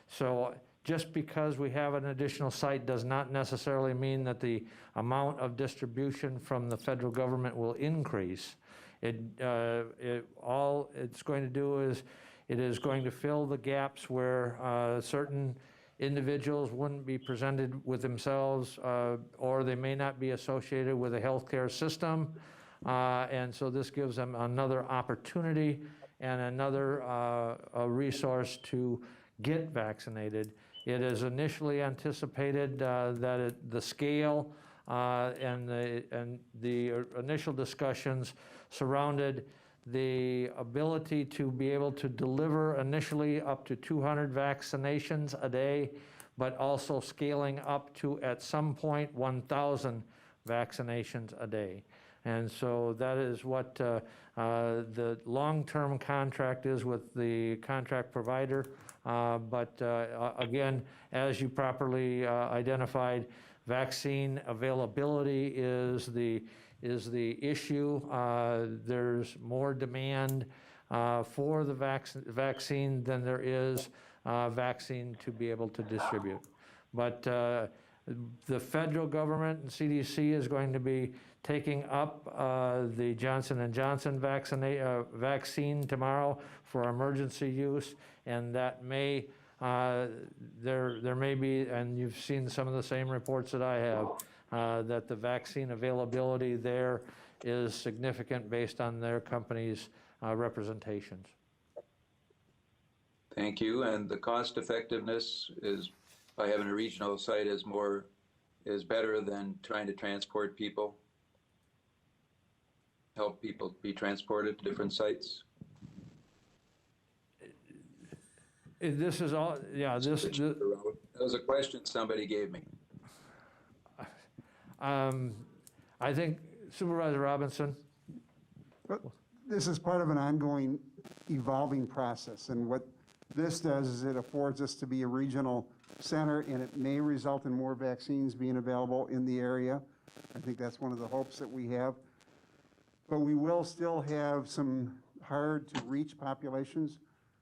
so just because we have an additional site does not necessarily mean that the amount of distribution from the federal government will increase. All it's going to do is it is going to fill the gaps where certain individuals wouldn't be presented with themselves, or they may not be associated with a healthcare system. And so this gives them another opportunity and another a resource to get vaccinated. It is initially anticipated that the scale and the initial discussions surrounded the ability to be able to deliver initially up to 200 vaccinations a day, but also scaling up to, at some point, 1,000 vaccinations a day. And so that is what the long-term contract is with the contract provider. But again, as you properly identified, vaccine availability is the issue. There's more demand for the vaccine than there is vaccine to be able to distribute. But the federal government and CDC is going to be taking up the Johnson & Johnson vaccine tomorrow for emergency use, and that may, there may be, and you've seen some of the same reports that I have, that the vaccine availability there is significant based on their company's representations. Thank you. And the cost effectiveness is, by having a regional site is better than trying to transport people, help people be transported to different sites? This is all, yeah, that was a question somebody gave me. I think Supervisor Robinson. This is part of an ongoing evolving process, and what this does is it affords us to be a regional center, and it may result in more vaccines being available in the area. I think that's one of the hopes that we have. But we will still have some hard-to-reach populations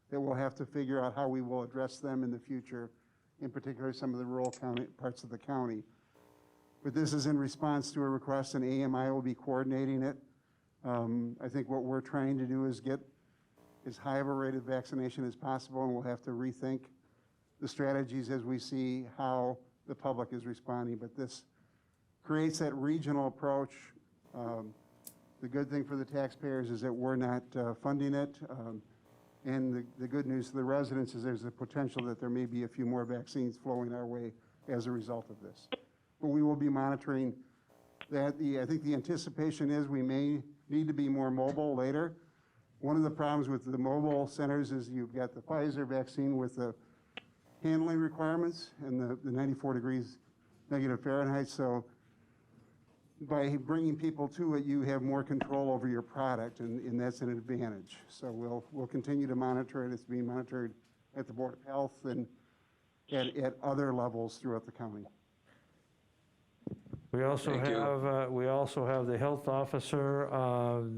that we'll have to figure out how we will address them in the future, in particular some of the rural parts of the county. But this is in response to a request, and AMI will be coordinating it. I think what we're trying to do is get as high of a rate of vaccination as possible, and we'll have to rethink the strategies as we see how the public is responding. But this creates that regional approach. The good thing for the taxpayers is that we're not funding it. And the good news to the residents is there's a potential that there may be a few more vaccines flowing our way as a result of this. But we will be monitoring that. I think the anticipation is we may need to be more mobile later. One of the problems with the mobile centers is you've got the Pfizer vaccine with the handling requirements and the 94 degrees negative Fahrenheit. So by bringing people to it, you have more control over your product, and that's an advantage. So we'll continue to monitor it. It's being monitored at the Board of Health and at other levels throughout the county. We also have the health officer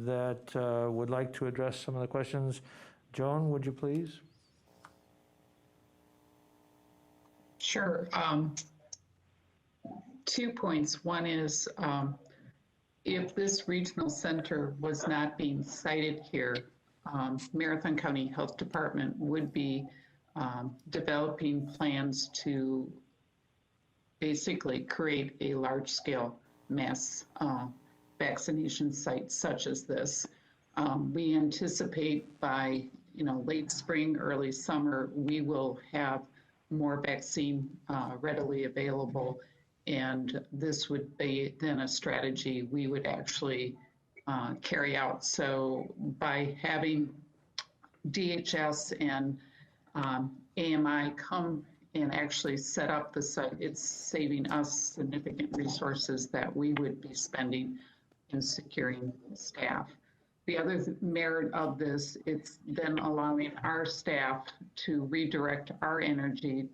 that would like to address some of the questions. Joan, would you please? Sure. 2 points. One is if this regional center was not being sited here, Marathon County Health Department would be developing plans to basically create a large-scale mass vaccination site such as this. We anticipate by late spring, early summer, we will have more vaccine readily available. And this would be then a strategy we would actually carry out. So by having DHS and AMI come and actually set up the site, it's saving us significant resources that we would be spending in securing staff. The other merit of this, it's then allowing our staff to redirect our energy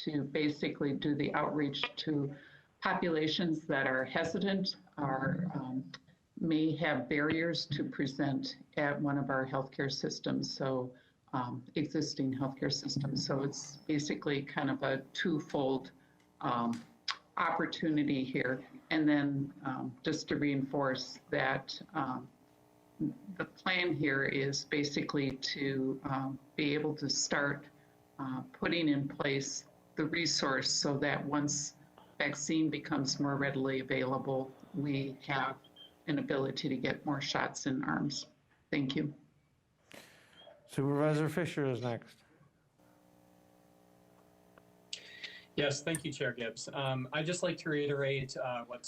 to basically do the outreach to populations that are hesitant, may have barriers to present at one of our healthcare systems, so existing healthcare systems. So it's basically kind of a twofold opportunity here. And then just to reinforce that the plan here is basically to be able to start putting in place the resource so that once vaccine becomes more readily available, we have an ability to get more shots in arms. Thank you. Supervisor Fisher is next. Yes, thank you, Chair Gibbs. I'd just like to reiterate what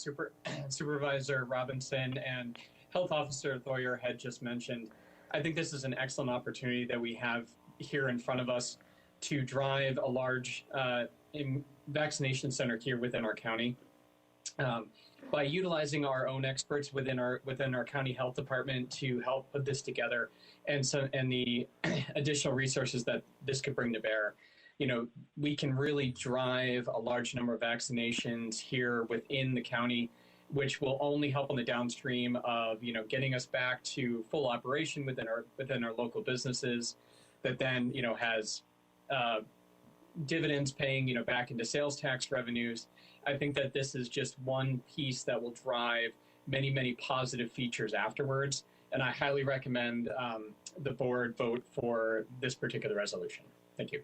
Supervisor Robinson and Health Officer Thoyer had just mentioned. I think this is an excellent opportunity that we have here in front of us to drive a large vaccination center here within our county. By utilizing our own experts within our county health department to help put this together, and the additional resources that this could bring to bear, we can really drive a large number of vaccinations here within the county, which will only help on the downstream of getting us back to full operation within our local businesses. That then has dividends paying back into sales tax revenues. I think that this is just one piece that will drive many, many positive features afterwards. And I highly recommend the board vote for this particular resolution. Thank you.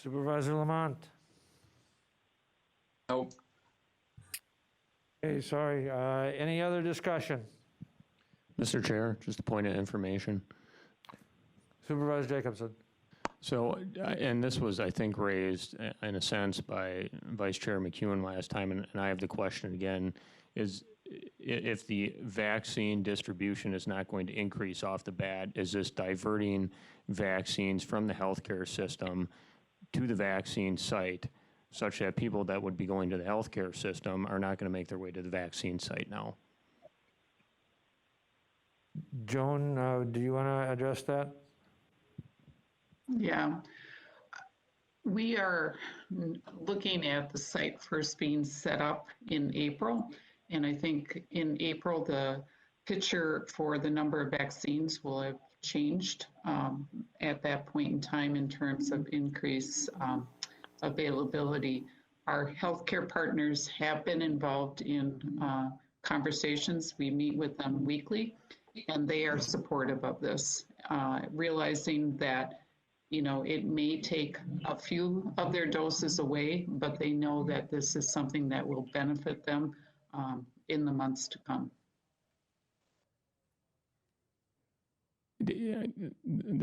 Supervisor Lamont. No. Okay, sorry. Any other discussion? Mr. Chair, just a point of information. Supervisor Jacobson. So, and this was, I think, raised in a sense by Vice Chair McEwen last time, and I have the question again, is if the vaccine distribution is not going to increase off the bat, is this diverting vaccines from the healthcare system to the vaccine site, such that people that would be going to the healthcare system are not going to make their way to the vaccine site now? Joan, do you want to address that? Yeah. We are looking at the site first being set up in April. And I think in April, the picture for the number of vaccines will have changed at that point in time in terms of increased availability. Our healthcare partners have been involved in conversations. We meet with them weekly, and they are supportive of this, realizing that it may take a few of their doses away, but they know that this is something that will benefit them in the months to come.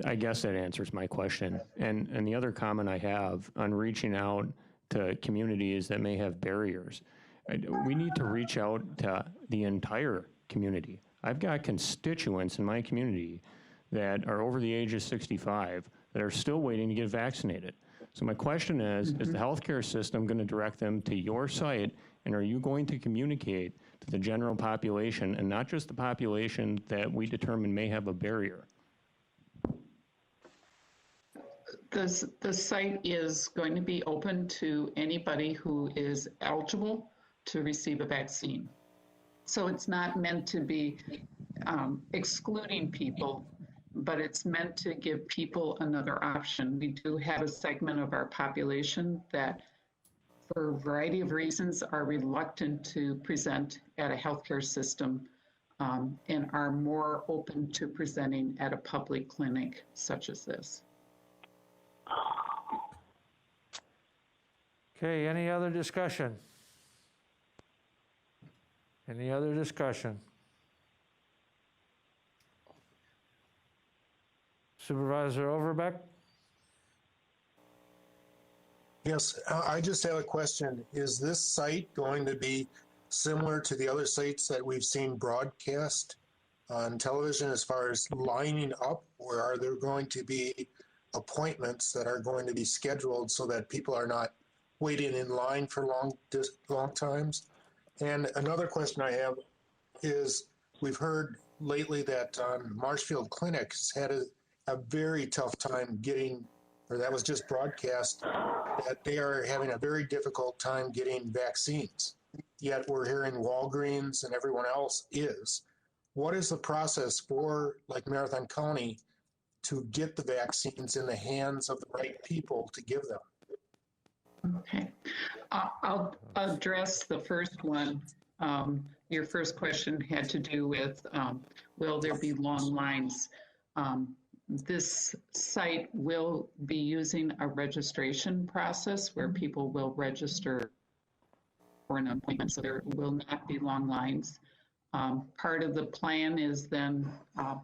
I guess that answers my question. And the other comment I have on reaching out to communities that may have barriers, we need to reach out to the entire community. I've got constituents in my community that are over the age of 65 that are still waiting to get vaccinated. So my question is the healthcare system going to direct them to your site, and are you going to communicate to the general population, and not just the population that we determine may have a barrier? The site is going to be open to anybody who is eligible to receive a vaccine. So it's not meant to be excluding people, but it's meant to give people another option. We do have a segment of our population that, for a variety of reasons, are reluctant to present at a healthcare system and are more open to presenting at a public clinic such as this. Okay, any other discussion? Any other discussion? Supervisor Overbeck? Yes, I just have a question. Is this site going to be similar to the other sites that we've seen broadcast on television as far as lining up, or are there going to be appointments that are going to be scheduled so that people are not waiting in line for long times? And another question I have is, we've heard lately that Marshfield Clinic has had a very tough time getting, or that was just broadcast, that they are having a very difficult time getting vaccines. Yet we're hearing Walgreens and everyone else is. What is the process for, like, Marathon County to get the vaccines in the hands of the right people to give them? Okay. I'll address the first one. Your first question had to do with, will there be long lines? This site will be using a registration process where people will register for an appointment, so there will not be long lines. Part of the plan is then,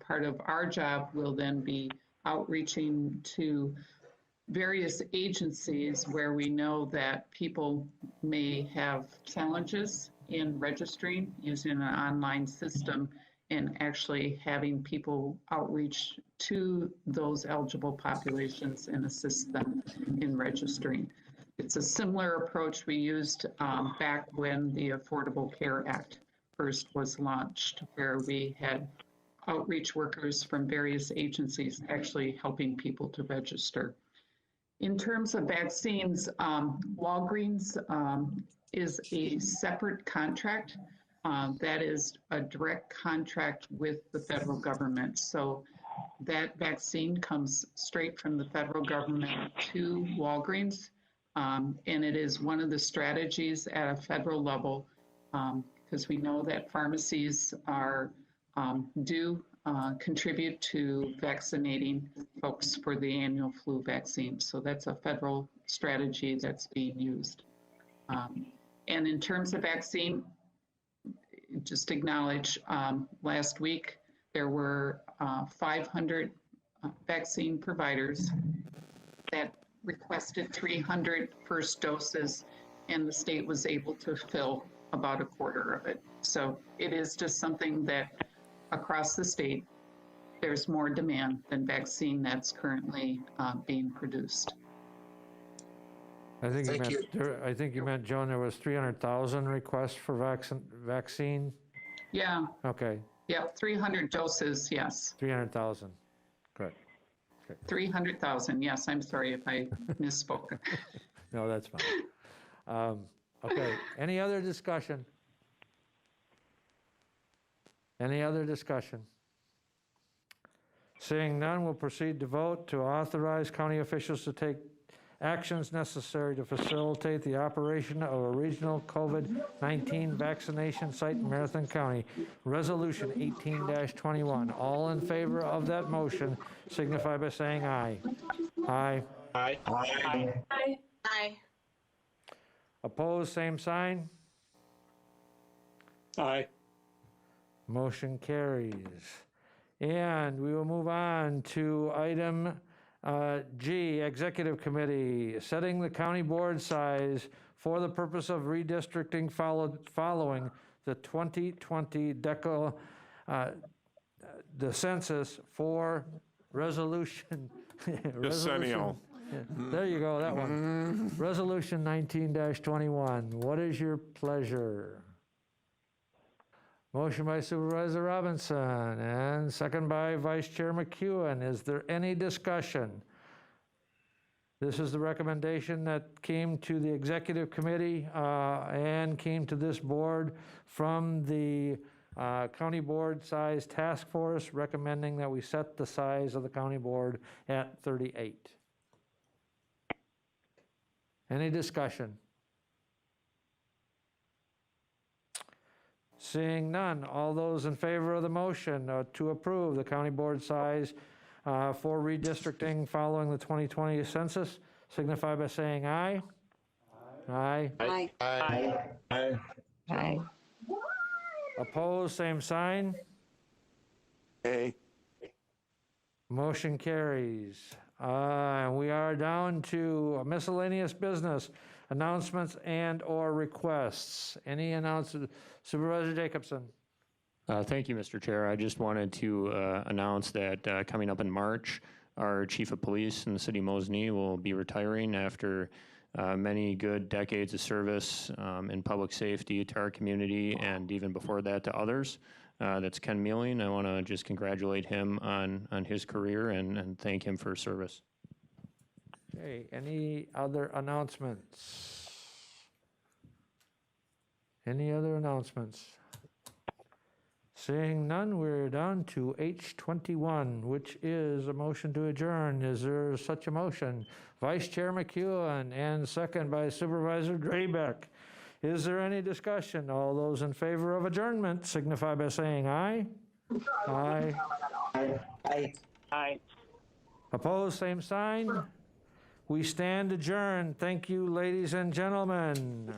part of our job will then be outreaching to various agencies where we know that people may have challenges in registering using an online system, and actually having people outreach to those eligible populations and assist them in registering. It's a similar approach we used back when the Affordable Care Act first was launched, where we had outreach workers from various agencies actually helping people to register. In terms of vaccines, Walgreens is a separate contract. That is a direct contract with the federal government. So that vaccine comes straight from the federal government to Walgreens. And it is one of the strategies at a federal level, because we know that pharmacies are do contribute to vaccinating folks for the annual flu vaccine. So that's a federal strategy that's being used. And in terms of vaccine, just acknowledge, last week there were 500 vaccine providers that requested 300 first doses, and the state was able to fill about a quarter of it. So it is just something that across the state, there's more demand than vaccine that's currently being produced. I think you meant, Joan, there was 300,000 requests for vaccine? Yeah. Okay. Yeah, 300 doses, yes. 300,000, correct. Okay. 300,000, yes, I'm sorry if I misspoke. No, that's fine. Okay, any other discussion? Any other discussion? Seeing none, we'll proceed to vote to authorize county officials to take actions necessary to facilitate the operation of a regional COVID-19 vaccination site in Marathon County. Resolution 18-21. All in favor of that motion signify by saying aye. Aye. Aye. Aye. Aye. Aye. Opposed, same sign. Aye. Motion carries. And we will move on to item G, Executive Committee, setting the county board size for the purpose of redistricting following the 2020 the census for resolution. Decennial. There you go, that one. Resolution 19-21. What is your pleasure? Motion by Supervisor Robinson and second by Vice Chair McEwen. Is there any discussion? This is the recommendation that came to the Executive Committee and came to this board from the County Board Size Task Force, recommending that we set the size of the county board at 38. Any discussion? Seeing none, all those in favor of the motion to approve the county board size for redistricting following the 2020 census signify by saying aye. Aye. Aye. Aye. Aye. Aye. Opposed, same sign. Aye. Motion carries. We are down to miscellaneous business, announcements and/or requests. Any announcements? Supervisor Jacobson. Thank you, Mr. Chair. I just wanted to announce that coming up in March, our Chief of Police in the city of Mosinee will be retiring after many good decades of service in public safety to our community and even before that to others. That's Ken Mealing. I want to just congratulate him on his career and thank him for his service. Okay, any other announcements? Any other announcements? Seeing none, we're down to H21, which is a motion to adjourn. Is there such a motion? Vice Chair McEwen and second by Supervisor Draybeck. Is there any discussion? All those in favor of adjournment signify by saying aye. Aye. Aye. Aye. Opposed, same sign. We stand adjourned. Thank you, ladies and gentlemen.